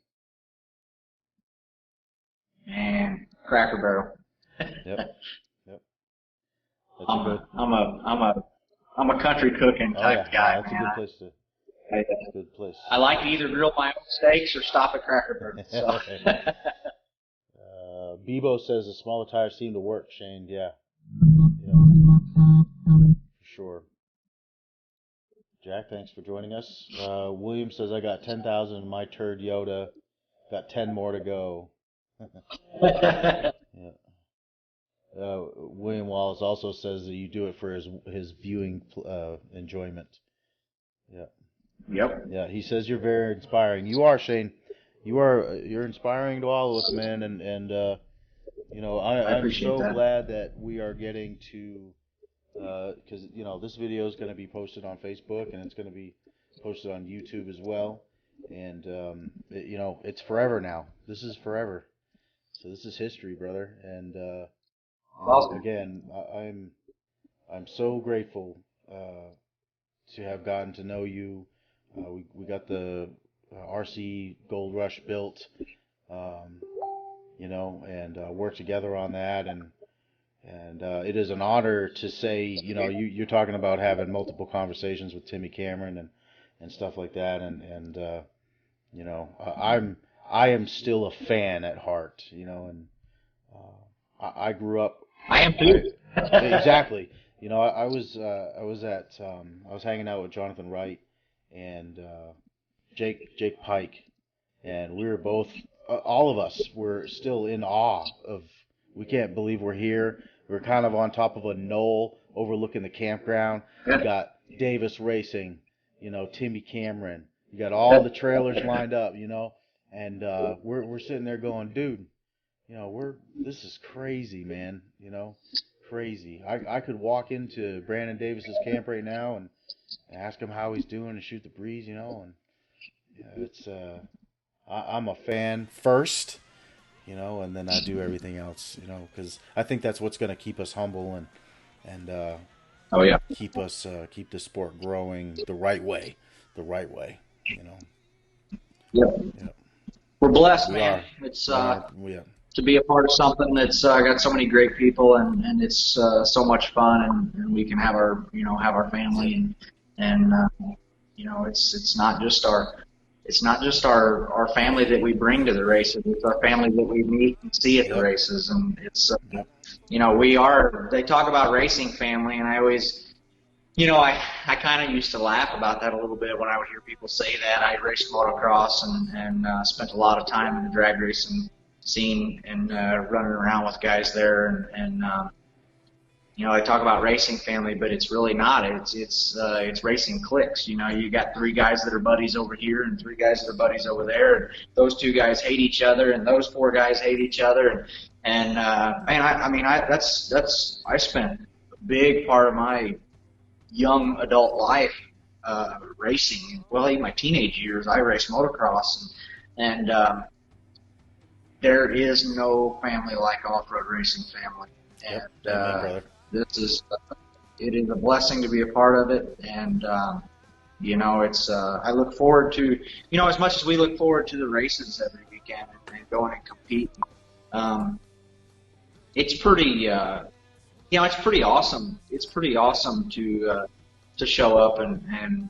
And Cracker Barrel. Yep. Yep. That's I'm a good. I'm a country cooking Oh type yeah, guy, that's a man. good place to. I, That's a good place. I like to either grill my own steaks or stop at Cracker Barrel. So. Bebo says the smaller tires seem to work. Shane, yeah, for sure. Jack, thanks for joining us. William says I got 10,000 in my turd Yoda. Got 10 more to go. Yeah. William Wallace also says that you do it for his viewing enjoyment. Yeah. Yep. Yeah. He says you're very inspiring. You are, Shane. You're inspiring to all of us, man. And you know, I I'm appreciate so that. glad that we are getting to because you know this video is going to be posted on Facebook and it's going to be posted on YouTube as well. And you know, it's forever now. This is forever. So this is history, brother. And Awesome. again, I'm so grateful to have gotten to know you. We got the RC Gold Rush built, um, you know, and worked together on that. And it is an honor to say, you know, you're talking about having multiple conversations with Timmy Cameron and stuff like that. And you know, I am still a fan at heart, you know, and I grew up. I am too. Exactly. You know, I was I was hanging out with Jonathan Wright and Jake Pike, and we were both all of us were still in awe of. We can't believe we're here. We're kind of on top of a knoll overlooking the campground. You got Davis Racing, you know, Timmy Cameron. You got all the trailers lined up, you know, and we're sitting there going, dude, you know, this is crazy, man, you know. crazy. I could walk into Brandon Davis's camp right now and ask him how he's doing and shoot the breeze, and yeah, it's I'm a fan first, and then I do everything else, because I think that's what's going to keep us humble and Oh yeah. keep the sport growing the right way, you know. Yep. Yeah, We're blessed, we man. are. It's We are. to be a part of something that's got so many great people, and it's so much fun, and we can have our family, and it's not just our family that we bring to the races. It's our family that we meet and see at the Yep. races, and it's Yep. we are. They talk about racing family, and I always. I kind of used to laugh about that a little bit when I would hear people say that. I raced motocross and spent a lot of time in the drag racing scene and running around with guys there. They talk about racing family, but it's really not. It's racing cliques. You got three guys that are buddies over here and three guys that are buddies over there, and those two guys hate each other, and those four guys hate each other. I spent a big part of my young adult life racing. Well, in my teenage years, I raced motocross, and there is no family like off-road racing family. Yep. And Amen, brother. it is a blessing to be a part of it. And it's I look forward to as much as we look forward to the races every weekend and going and compete. It's pretty. It's pretty awesome. It's pretty awesome to show up and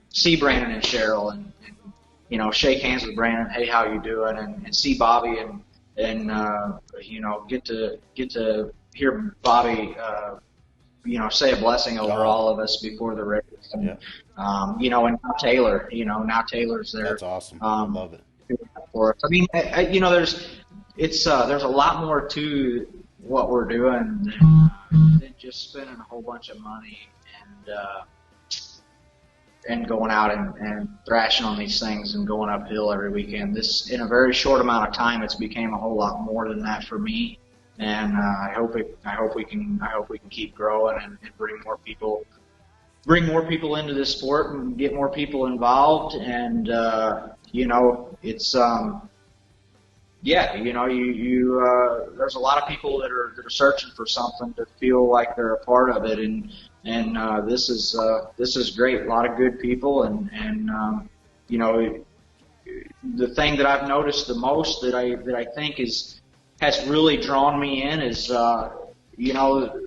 see Brandon and Cheryl and shake hands with Brandon. Hey, how you doing? And see Bobby and get to hear Bobby say a blessing over all of us before the race. And, Yeah. And now Taylor. Now Taylor's there. That's awesome. I love it. For us. I mean, there's a lot more to what we're doing than just spending a whole bunch of money and going out and thrashing on these things and going uphill every weekend. This in a very short amount of time, it's became a whole lot more than that for me. And I hope we can keep growing and bring more people into this sport and get more people involved. And it's there's a lot of people that are searching for something to feel like they're a part of it, and this is great. A lot of good people, and the thing that I've noticed the most that I think has really drawn me in is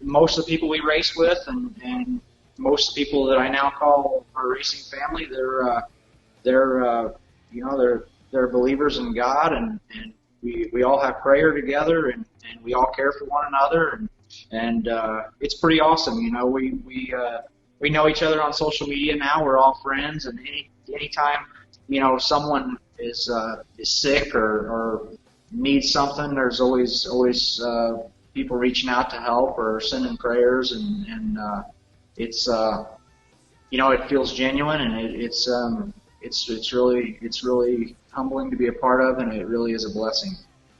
most of the people we race with and most of the people that I now call our racing family, they're believers in God, and we all have prayer together, and we all care for one another, and it's pretty awesome. We know each other on social media now. We're all friends, and anytime someone is sick or needs something, there's always people reaching out to help or sending prayers, and it's it feels genuine, and it's really humbling to be a part of, and it really is a blessing.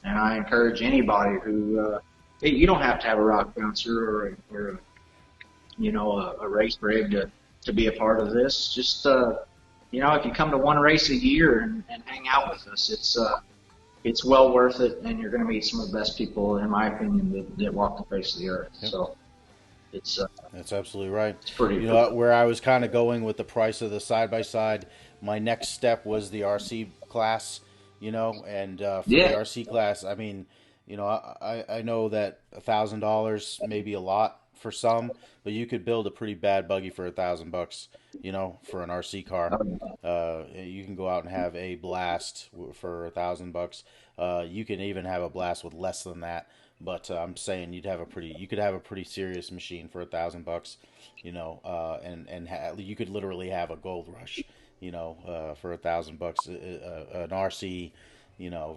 And I encourage anybody who you don't have to have a rock bouncer or a race rig to be a part of this. Just if you come to one race a year and hang out with us, it's well worth it, and you're going to meet some of the best people, in my opinion, that walk the face of the earth. Yep. So That's absolutely right. it's pretty. Where I was kind of going with the price of the side by side, my next step was the RC class. And for the RC class, I mean, I know that $1,000 may be a lot for some, but you could build a pretty bad buggy for $1,000, for an RC car. You can go out and have a blast for $1,000. You can even have a blast with less than that. But I'm saying you could have a pretty serious machine for $1,000, and you could literally have a gold rush, for $1,000, an RC,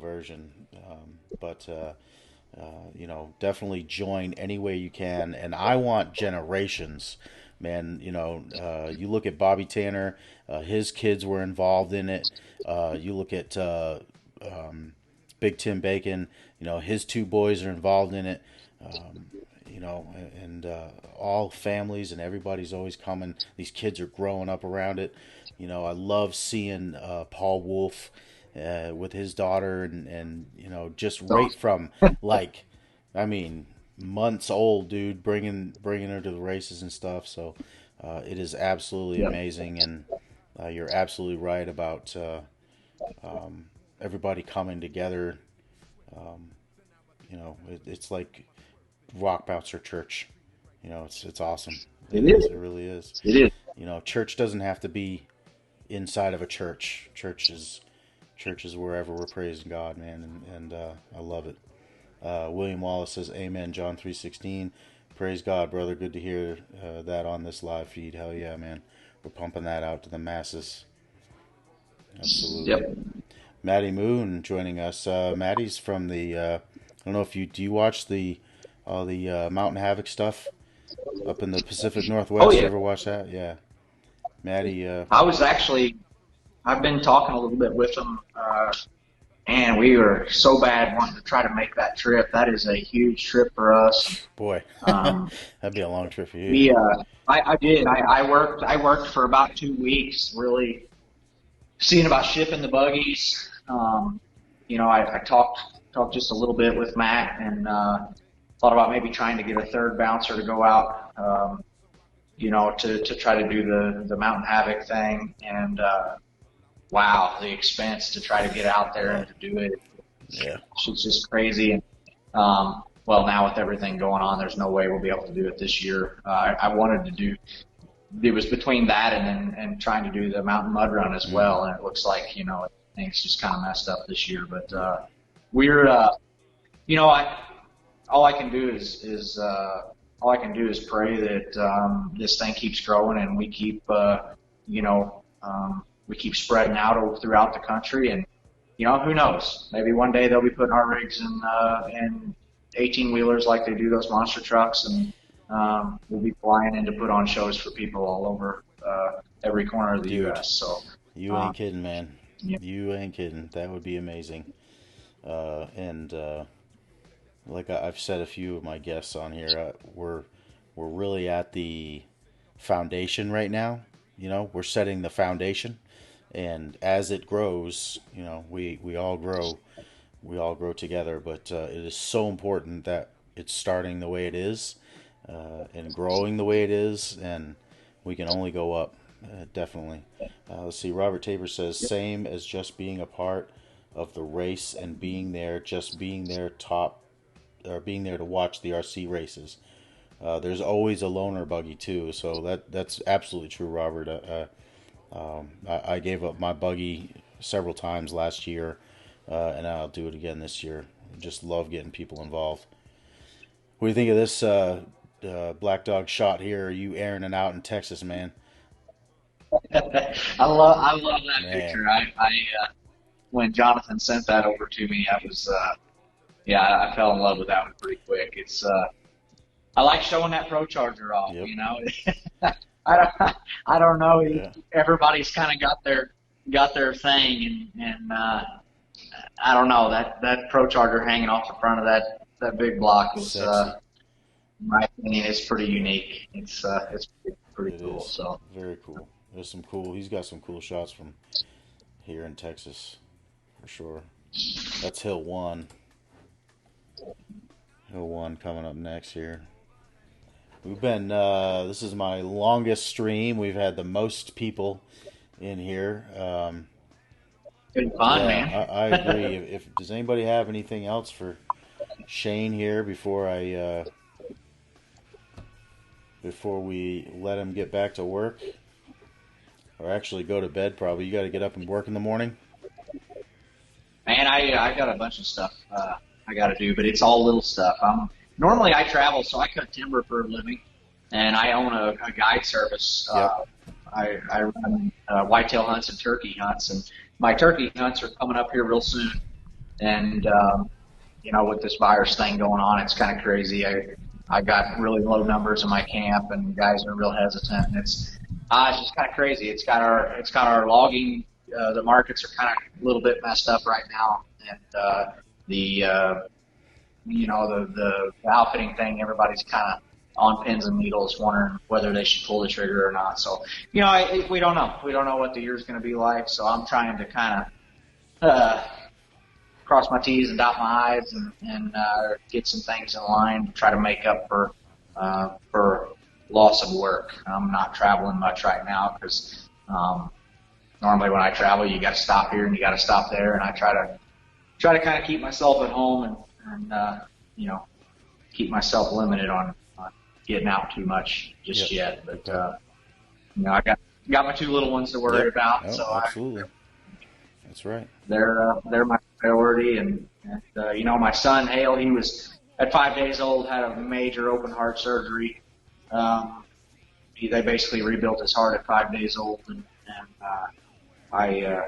version. Definitely join any way you can. And I want generations, man. You look at Bobby Tanner, his kids were involved in it. You look at Big Tim Bacon, his two boys are involved in it. You know, and all families and everybody's always coming. These kids are growing up around it. You know, I love seeing Paul Wolf with his daughter, and you know, just right from like, I mean, months old, dude, bringing her to the races and stuff. So it is absolutely Yep. amazing, and you're absolutely right about everybody coming together. You know, it's like rock bouncer church. You know, it's awesome. It It is. is. It really is. It is. You know, church doesn't have to be inside of a church. Church is wherever we're praising God, man, and I love it. William Wallace says, "Amen." John 3:16. Praise God, brother. Good to hear that on this live feed. Hell yeah, man. We're pumping that out to the masses. Absolutely. Yep. Maddie Moon joining us. Maddie's from the. I don't know if you watch all the Mountain Havoc stuff up in the Pacific Northwest. Oh You yeah. ever watch that? Yeah, Maddie. I've been talking a little bit with them, and we were so bad wanting to try to make that trip. That is a huge trip for us. Boy, Um, that'd be a long trip for you. we, I did. I worked for about 2 weeks, really seeing about shipping the buggies. You know, I talked just a little bit with Matt, and thought about maybe trying to get a third bouncer to go out. You know, to try to do the Mountain Havoc thing, and wow, the expense to try to get out there and to do it, Yeah. it's just crazy. And well, now with everything going on, there's no way we'll be able to do it this year. I wanted to do. It was between that and trying to do the mountain mud run as well, and it looks like, you know, things just kind of messed up this year. But we're you know, all I can do is pray that this thing keeps growing and we keep you know, we keep spreading out throughout the country. And you know, who knows, maybe one day they'll be putting our rigs in 18 wheelers like they do those monster trucks, and we'll be flying in to put on shows for people all over every corner of the Dude, U.S. So you ain't kidding, man. yeah. You ain't kidding. That would be amazing. And like I've said, a few of my guests on here, we're really at the foundation right now. You know, we're setting the foundation, and as it grows, you know, we all grow. We all grow together. But it is so important that it's starting the way it is, and growing the way it is, and we can only go up. Definitely. Let's see. Robert Tabor says, same as just being a part of the race and being there, just being there top, or being there to watch the RC races. There's always a loaner buggy too, so that's absolutely true, Robert. I gave up my buggy several times last year, and I'll do it again this year. Just love getting people involved. What do you think of this Black Dog shot here? Are you airing it out in Texas, man? I love that Man. picture. When Jonathan sent that over to me, I was yeah, I fell in love with that one pretty quick. It's I like showing that Pro Charger off. Yep. You know, I don't know. Yeah. Everybody's kind of got their thing, and I don't know, that Pro Charger hanging off the front of that big block is, Sexy. in my opinion, is pretty unique. It's pretty It cool. is So very cool. There's some cool. He's got some cool shots from here in Texas, for sure. That's Hill 1. Hill 1 coming up next here. We've been, this is my longest stream. We've had the most people in here. been fun, Yeah, man. I agree. If does anybody have anything else for Shane here before we let him get back to work, or actually go to bed? Probably. You got to get up and work in the morning. Man, I got a bunch of stuff I got to do, but it's all little stuff. Normally I travel, so I cut timber for a living, and I own a guide service. Yep. I run whitetail hunts and turkey hunts, and my turkey hunts are coming up here real soon. And you know, with this virus thing going on, it's kind of crazy. I got really low numbers in my camp, and guys are real hesitant. And it's just kind of crazy. It's got our logging. The markets are kind of a little bit messed up right now, and the outfitting thing, everybody's kind of on pins and needles, wondering whether they should pull the trigger or not. So, we don't know. We don't know what the year's going to be like. So I'm trying to kind of cross my T's and dot my I's and get some things in line to try to make up for loss of work. I'm not traveling much right now because normally when I travel, you got to stop here and you got to stop there, and I try to kind of keep myself at home and keep myself limited on getting out too much just yet. But I got my two little ones to worry about, so absolutely. That's right. They're my priority, and my son Hale, he was at 5 days old, had a major open heart surgery. They basically rebuilt his heart at 5 days old, and I'm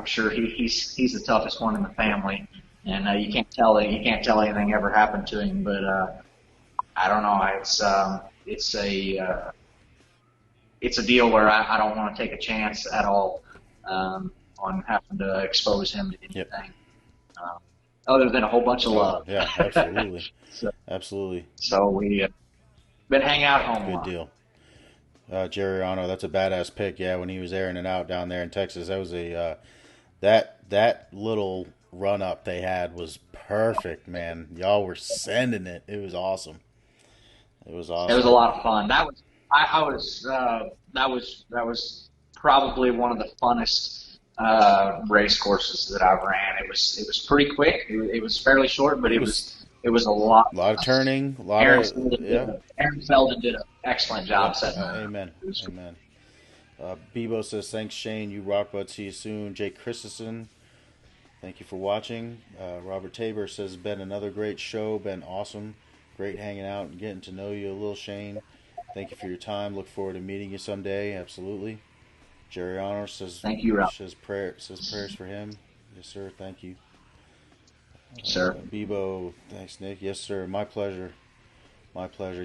sure he's the toughest one in the family, and you can't tell anything ever happened to him, but I don't know. It's a deal where I don't want to take a chance at all on having to expose him to anything other than a whole bunch of love. Yeah, absolutely. Absolutely. So we been hanging out at home. Good deal. Jerry Arno, that's a badass pick. Yeah, when he was airing it out down there in Texas, that was that little run up they had was perfect, man. Y'all were sending it. It was awesome. It was awesome. It was a lot of fun. That was probably one of the funnest race courses that I've ran. It was pretty quick. It was fairly short, but it was a lot. A lot of turning. Aaron Felden did an excellent job setting that. Amen. Amen. Bebo says, thanks, Shane. You rock, bud. See you soon. Jake Christisen, thank you for watching. Robert Tabor says, been another great show. Been awesome. Great hanging out and getting to know you a little, Shane. Thank you for your time. Look forward to meeting you someday. Absolutely. Jerry Honor says, thank you, Rob. Says prayers for him. Yes, sir. Thank you. Sir. Bebo, thanks, Nick. Yes, sir. My pleasure. My pleasure.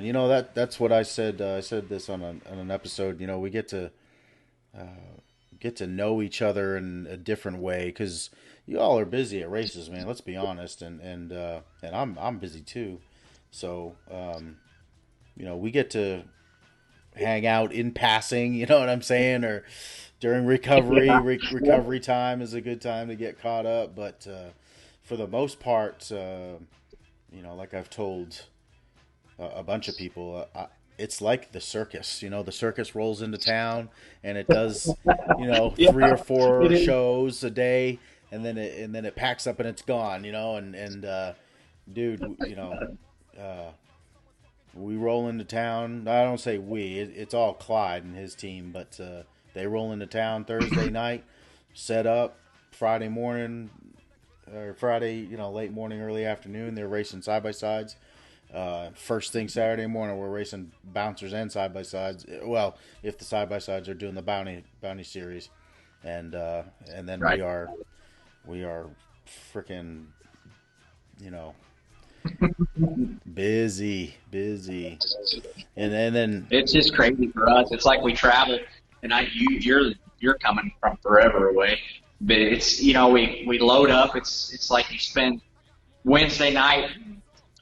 That's what I said. I said this on an episode. We get to know each other in a different way because you all are busy at races, man. Let's be honest, and I'm busy too. So we get to hang out in passing. You know what I'm saying? Or during recovery. Yeah. Recovery time is a good time to get caught up, but. For the most part, like I've told a bunch of people, it's like the circus. The circus rolls into town and it does, 3 or 4 shows a day, and then it packs up and it's gone. Dude, we roll into town. I don't say we. It's all Clyde and his team, but they roll into town Thursday night, set up Friday morning. Or Friday, late morning, early afternoon, they're racing side-by-sides. First thing Saturday morning, we're racing bouncers and side-by-sides. Well, if the side-by-sides are doing the bounty series. And then right. we are freaking, busy. And then it's just crazy for us. It's like we travel, and you're coming from forever away. But it's, we load up. It's like you spend Wednesday night,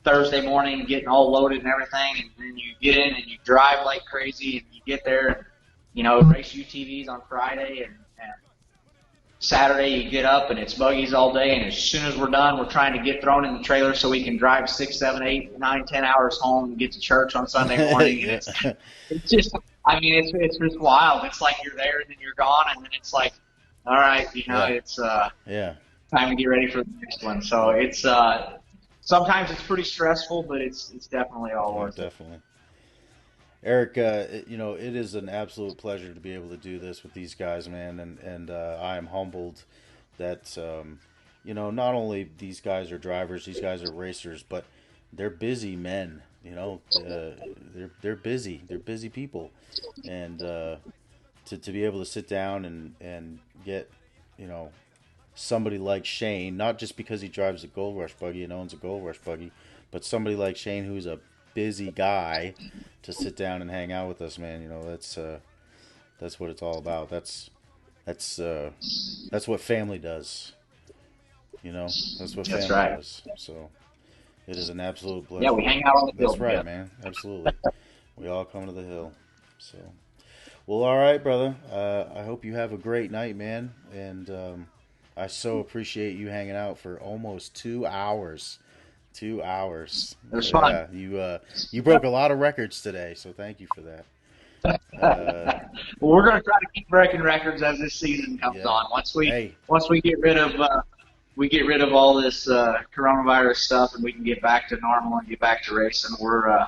Thursday morning getting all loaded and everything, and then you get in and you drive like crazy, and you get there and, race UTVs on Friday, and Saturday you get up and it's buggies all day, and as soon as we're done, we're trying to get thrown in the trailer so we can drive 6, 7, 8, 9, 10 hours home and get to church on Sunday morning. And it's just, it's just wild. It's like you're there and then you're gone, and then it's like, all right, it's time to get ready for the next one. So it's sometimes it's pretty stressful, but it's definitely all worth it. Definitely. Eric, it is an absolute pleasure to be able to do this with these guys, man, and I am humbled that not only these guys are drivers, these guys are racers, but they're busy men. They're busy. They're busy people, and to be able to sit down and get, somebody like Shane, not just because he drives a Gold Rush buggy and owns a Gold Rush buggy, but somebody like Shane who's a busy guy to sit down and hang out with us, man. That's what it's all about. That's what family does. You know, that's what That's family right. is. So it is an absolute Yeah, pleasure. we hang out on the That's field right, together. man. Absolutely. We all come to the hill. So, well, all right, brother. I hope you have a great night, man. And I so appreciate you hanging out for almost 2 hours. 2 hours. It was fun. Yeah, you broke a lot of records today, so thank you for that. Well, we're going to try to keep breaking records as this season comes Yeah. on. Hey, Once we get rid of all this coronavirus stuff and we can get back to normal and get back to racing, we're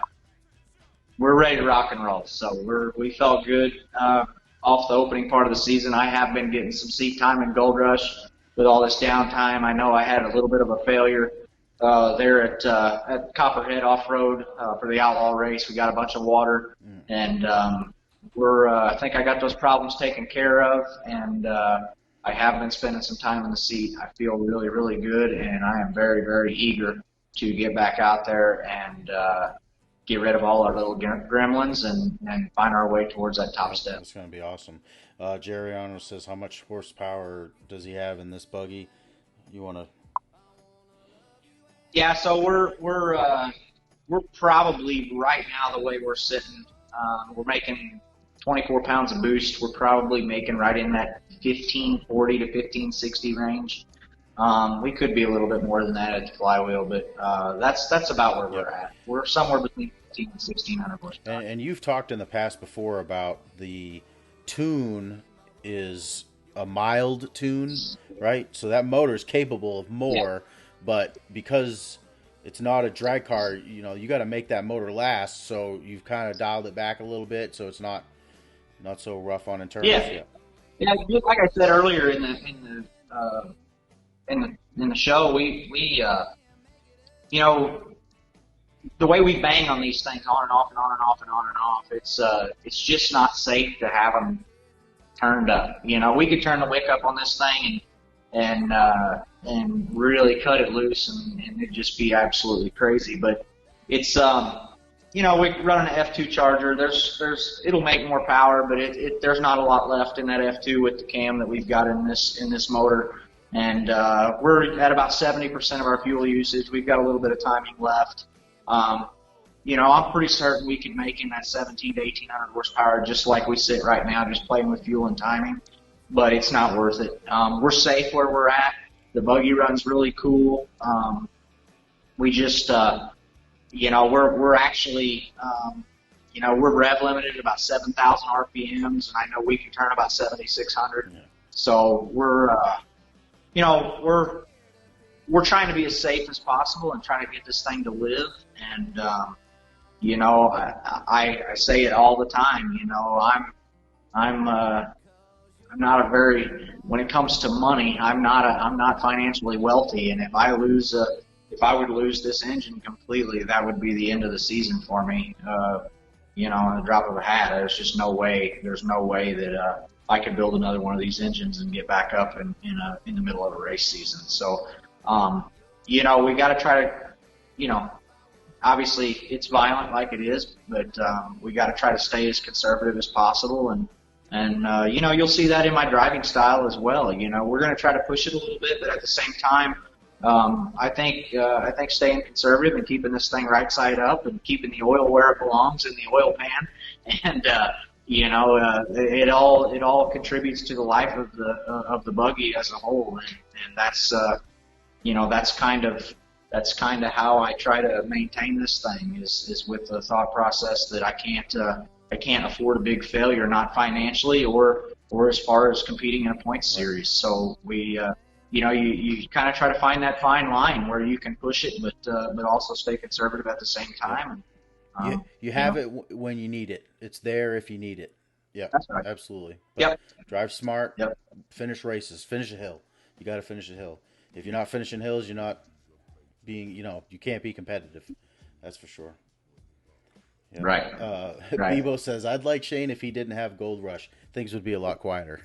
ready to rock and roll. So we felt good off the opening part of the season. I have been getting some seat time in Gold Rush with all this downtime. I know I had a little bit of a failure there at Copperhead Off Road for the Outlaw race. We got a bunch of water, and I think I got those problems taken care of, and I have been spending some time in the seat. I feel really, really good, and I am very, very eager to get back out there and get rid of all our little gremlins and find our way towards that top step. that's going to be awesome. Jerry Arnold says, how much horsepower does he have in this buggy? You want to? Yeah, so we're probably right now the way we're sitting. We're making 24 pounds of boost. We're probably making right in that 1540 to 1560 range. We could be a little bit more than that at the flywheel, but that's about where we're at. We're somewhere between 15 and 1600 horsepower. And you've talked in the past before about the tune is a mild tune, right? So that motor is capable of more, but because it's not a drag car, you got to make that motor last. So you've kind of dialed it back a little bit, so it's not so rough on internals. Yeah. Just like I said earlier in the show, we the way we bang on these things on and off and on and off and on and off, it's just not safe to have them turned up. We could turn the wick up on this thing and really cut it loose and it'd just be absolutely crazy. But it's we run an F2 Charger. It'll make more power, but there's not a lot left in that F2 with the cam that we've got in this motor. And we're at about 70% of our fuel usage. We've got a little bit of timing left. I'm pretty certain we could make in that 17 to 1800 horsepower just like we sit right now, just playing with fuel and timing. But it's not worth it. We're safe where we're at. The buggy runs really cool. We just, we're actually, we're rev limited at about 7,000 RPMs, and I know we can turn about 7,600. Yeah. So we're trying to be as safe as possible and trying to get this thing to live. And, I say it all the time, I'm not when it comes to money, I'm not financially wealthy. And if I would lose this engine completely, that would be the end of the season for me. In the drop of a hat, there's no way that, I could build another one of these engines and get back up in the middle of a race season. So, we got to try to, obviously it's violent like it is, but we got to try to stay as conservative as possible. And you'll see that in my driving style as well. We're going to try to push it a little bit, but at the same time, I think staying conservative and keeping this thing right side up and keeping the oil where it belongs in the oil pan, and it all contributes to the life of the buggy as a whole, and that's that's kind of how I try to maintain this thing is with the thought process that I can't afford a big failure, not financially or as far as competing in a points series. So we you kind of try to find that fine line where you can push it, but also stay conservative at the same time. And, you have it when you need it. It's there if you need it. Yeah, that's right. Absolutely. Yep. Drive smart. Yep. Finish races. Finish a hill. You got to finish a hill. If you're not finishing hills, you're not being. You can't be competitive. That's for sure. Yeah. Right. Right. Bebo says, "I'd like Shane if he didn't have Gold Rush. Things would be a lot quieter."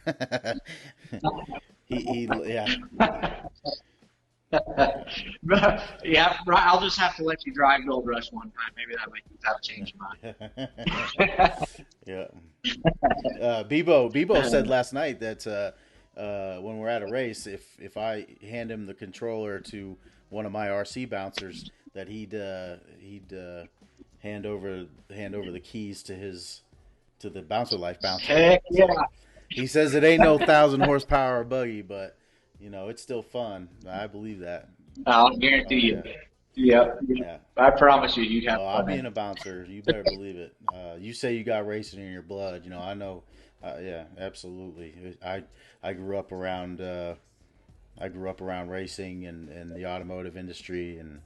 Yeah. Yeah, right. I'll just have to let you drive Gold Rush one time. Maybe that'll change your mind. Yeah. Bebo said last night that when we're at a race, if I hand him the controller to one of my RC bouncers, that he'd hand over the keys to the bouncer life bouncer. Heck yeah. So he says it ain't no 1,000 horsepower buggy, but it's still fun. I believe that. I'll Oh guarantee you. yeah, Yeah. yeah. I promise you'd have Oh, I'll fun be in in a it. bouncer. You better believe it. You say you got racing in your blood. I know. Yeah, absolutely. I grew up around racing and the automotive industry, and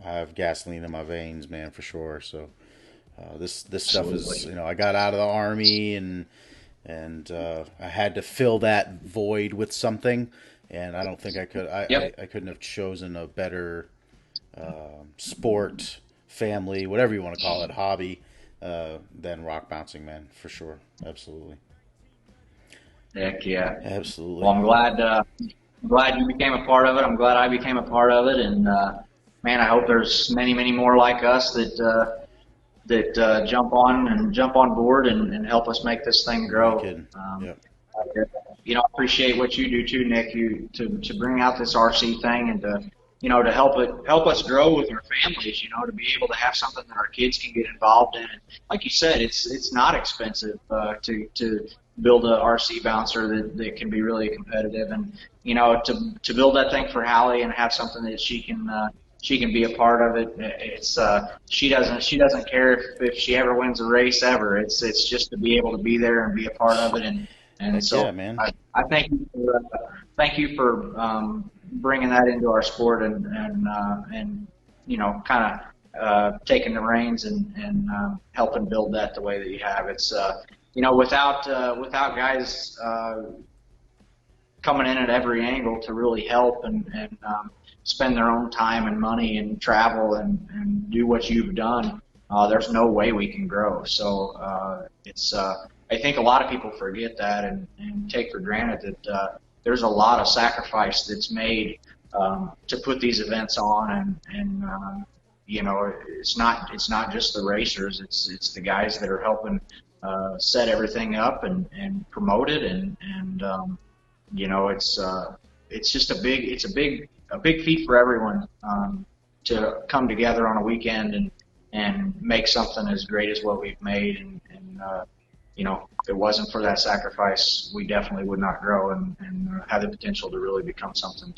I have gasoline in my veins, man, for sure. So this stuff Absolutely. is, I got out of the army, and I had to fill that void with something, and I don't think I could. Yep. I couldn't have chosen a better sport, family, whatever you want to call it, hobby, than rock bouncing, man, for sure. Absolutely. Heck yeah. Well, Absolutely. I'm glad you became a part of it. I'm glad I became a part of it, and man, I hope there's many, many more like us that jump on board and help us make this thing No grow. kidding. Yep. I appreciate what you do too, Nick. You to bring out this RC thing and to help us grow with our families. To be able to have something that our kids can get involved in. And like you said, it's not expensive to build a RC bouncer that can be really competitive. And to build that thing for Hallie and have something that she can be a part of it. It's she doesn't care if she ever wins a race ever. It's just to be able to be there and be a part of it. And Heck yeah, so man. I thank you for bringing that into our sport and kind of taking the reins and helping build that the way that you have. It's without guys coming in at every angle to really help and spend their own time and money and travel and do what you've done, there's no way we can grow. So I think a lot of people forget that and take for granted that there's a lot of sacrifice that's made to put these events on, and it's not just the racers, it's the guys that are helping set everything up and promote it, and it's just a big feat for everyone to come together on a weekend and make something as great as what we've made. And if it wasn't for that sacrifice, we definitely would not grow and have the potential to really become something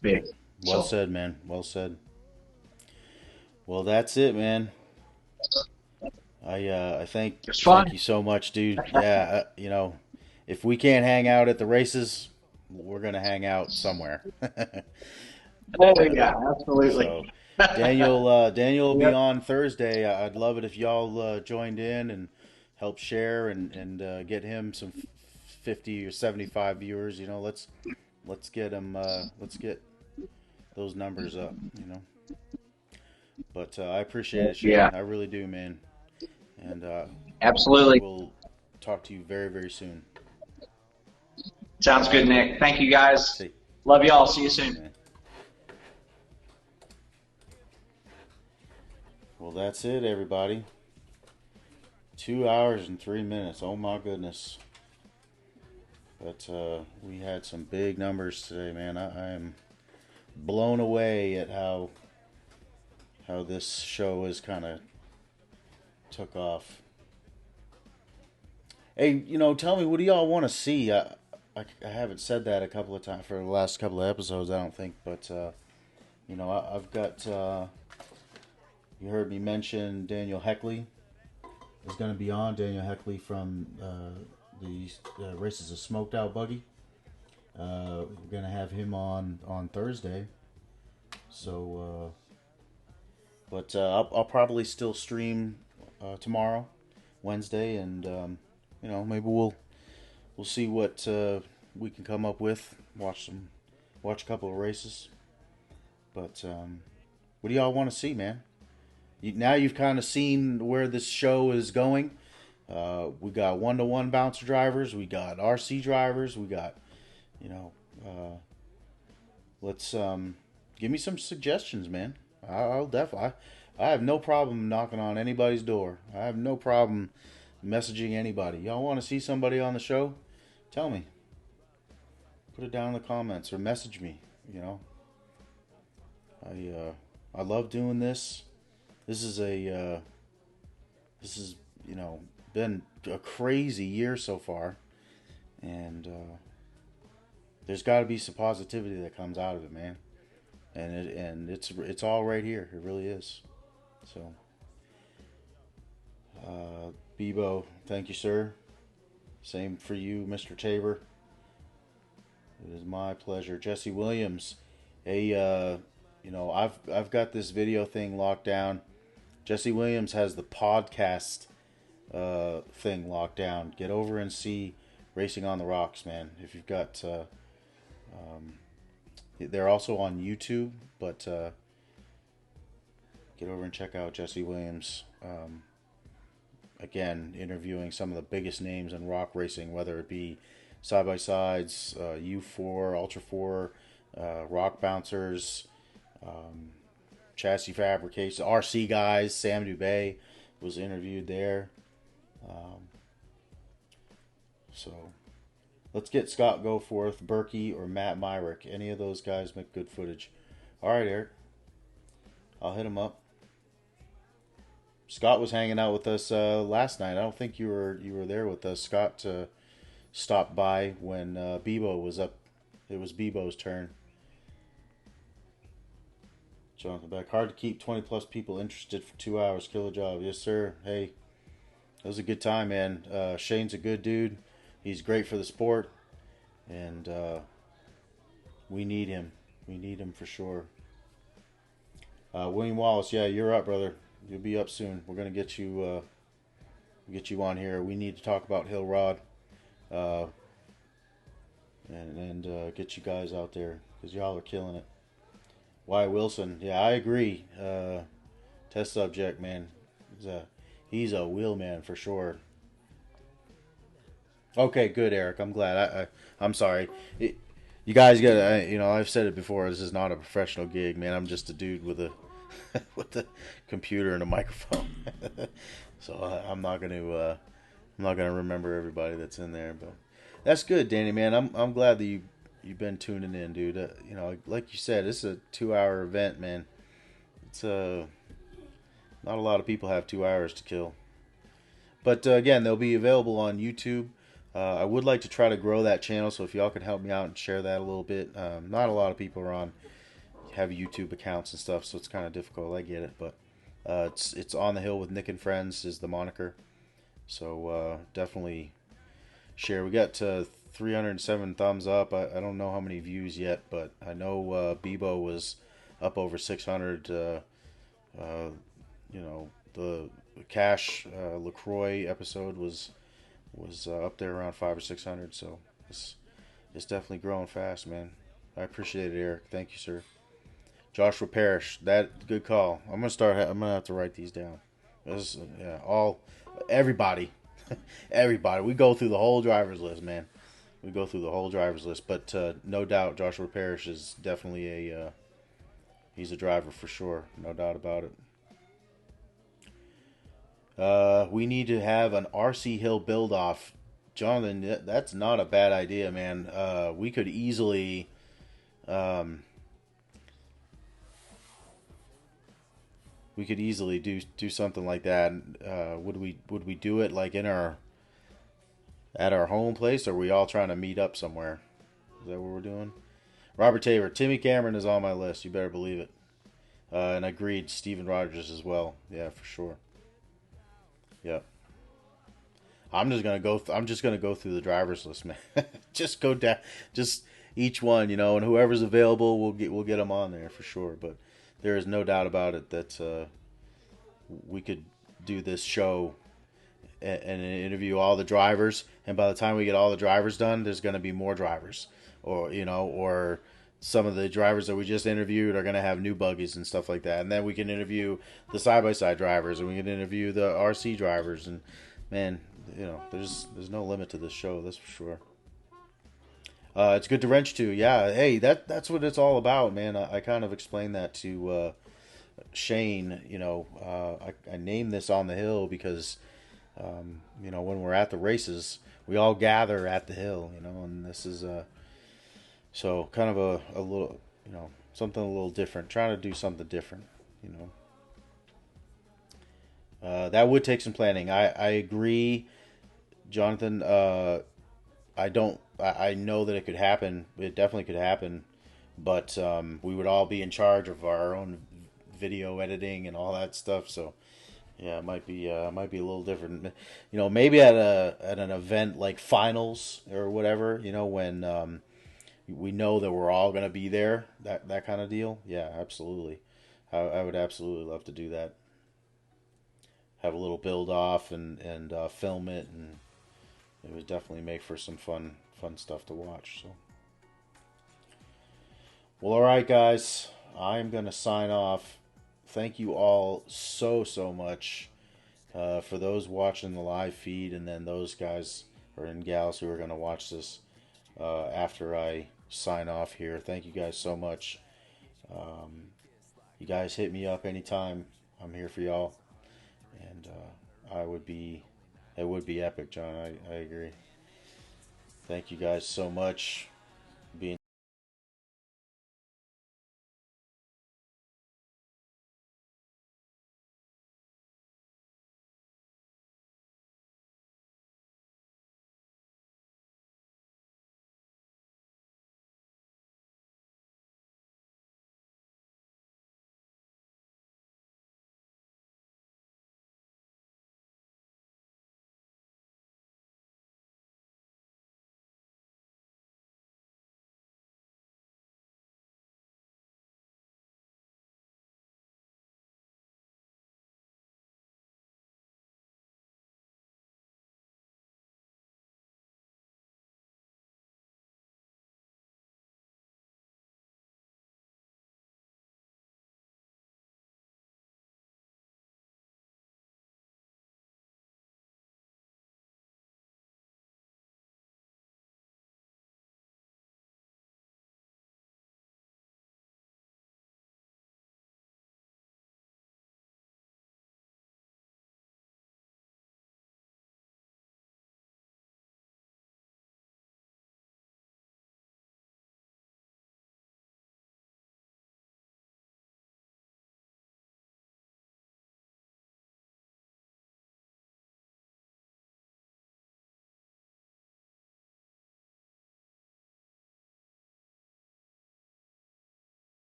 big. Well So said, man. Well said. Well, that's it, man. I it's thank fun. you so much, dude. Yeah, if we can't hang out at the races, we're gonna hang out somewhere. Oh But yeah, absolutely. so Daniel will be Yep. on Thursday. I'd love it if y'all joined in and help share and get him some 50 or 75 viewers. Let's get him. Let's get those numbers up. But I appreciate it, Yeah, Shane. I really do, man. And absolutely. we'll talk to you very, very soon. Sounds good, Nick. Thank you, guys. See, Love you all. See you thanks, soon. man. Well, that's it, everybody. 2 hours and 3 minutes. Oh my goodness. But we had some big numbers today, man. I am blown away at how this show has kind of took off. Hey, tell me, what do y'all want to see? I haven't said that a couple of times for the last couple of episodes, I don't think, but I've got. You heard me mention Daniel Heckley is going to be on. Daniel Heckley from the Races of Smoked Out Buggy. We're going to have him on Thursday. So, but I'll probably still stream tomorrow, Wednesday, and maybe we'll see what we can come up with. Watch a couple of races. But what do y'all want to see, man? Now you've kind of seen where this show is going. We got 1-to-1 bouncer drivers. We got RC drivers. We got, let's give me some suggestions, man. I'll definitely. I have no problem knocking on anybody's door. I have no problem messaging anybody. Y'all want to see somebody on the show? Tell me. Put it down in the comments or message me. You know, I love doing this. This is a this is been a crazy year so far, and there's got to be some positivity that comes out of it, man. And it's all right here. It really is. So, Bebo, thank you, sir. Same for you, Mr. Tabor. It is my pleasure. Jesse Williams, I've got this video thing locked down. Jesse Williams has the podcast thing locked down. Get over and see Racing on the Rocks, man. If you've got, they're also on YouTube, but get over and check out Jesse Williams. Again, interviewing some of the biggest names in rock racing, whether it be side-by-sides, U4, Ultra 4, rock bouncers, chassis fabrication, RC guys. Sam Dubay was interviewed there. So let's get Scott Goforth, Berkey, or Matt Myrick. Any of those guys make good footage. All right, Eric. I'll hit him up. Scott was hanging out with us last night. I don't think you were there with us. Scott stopped by when Bebo was up. It was Bebo's turn. Jonathan Beck. Hard to keep 20 plus people interested for 2 hours. Kill a job. Yes, sir. Hey, it was a good time, man. Shane's a good dude. He's great for the sport. And we need him. We need him for sure. William Wallace. Yeah, you're up, brother. You'll be up soon. We're going to get you on here. We need to talk about Hill Rod. And get you guys out there because y'all are killing it. Wyatt Wilson, yeah, I agree. Test subject, man. He's a wheel man for sure. Okay, good, Eric. I'm glad. I'm sorry. You guys got to, I've said it before. This is not a professional gig, man. I'm just a dude with a with a computer and a microphone. So I'm not gonna remember everybody that's in there, but that's good, Danny, man. I'm glad that you've been tuning in, dude. Like you said, it's a 2-hour event, man. It's not a lot of people have 2 hours to kill. But again, they'll be available on YouTube. I would like to try to grow that channel, so if y'all could help me out and share that a little bit. Not a lot of people have YouTube accounts and stuff, so it's kind of difficult. I get it, but it's On the Hill with Nick and Friends is the moniker. So definitely share. We got 307 thumbs up. I don't know how many views yet, but I know Bebo was up over 600. The Cash LaCroix episode was up there around 500 or 600. So it's definitely growing fast, man. I appreciate it, Eric. Thank you, sir. Joshua Parrish, that good call. I'm gonna have to write these down. Everybody. Everybody. We go through the whole driver's list, man. We go through the whole driver's list, but no doubt Joshua Parrish is definitely he's a driver for sure, no doubt about it. We need to have an RC Hill build-off. Jonathan, that's not a bad idea, man. We could easily do something like that. Would we do it like at our home place, or are we all trying to meet up somewhere? Is that what we're doing? Robert Tabor, Timmy Cameron is on my list. You better believe it. And agreed, Steven Rogers as well. Yeah, for sure. Yep. I'm just gonna go through the drivers list, man. Just go down, just each one, and whoever's available, we'll get them on there for sure. But there is no doubt about it that we could do this show and interview all the drivers, and by the time we get all the drivers done, there's going to be more drivers, or some of the drivers that we just interviewed are going to have new buggies and stuff like that, and then we can interview the side-by-side drivers, and we can interview the RC drivers, and man, there's no limit to this show, that's for sure. It's good to wrench to, yeah. Hey, that's what it's all about, man. I kind of explained that to Shane. I named this On the Hill because when we're at the races, we all gather at the hill, you know, and this is so kind of a little, you know, something a little different, trying to do something different, you know. That would take some planning. I agree, Jonathan. I know that it could happen. It definitely could happen, but we would all be in charge of our own video editing and all that stuff. So yeah, it might be a little different. You know, maybe at an event like finals or whatever. You know, when we know that we're all gonna be there. That kind of deal. Yeah, absolutely. I would absolutely love to do that. Have a little build off and film it, and it would definitely make for some fun stuff to watch. So, well, all right, guys, I'm gonna sign off. Thank you all so much for those watching the live feed, and then those guys or and gals who are gonna watch this after I sign off here. Thank you guys so much. You guys hit me up anytime. I'm here for y'all, and I would be it would be epic, John. I agree. Thank you guys so much.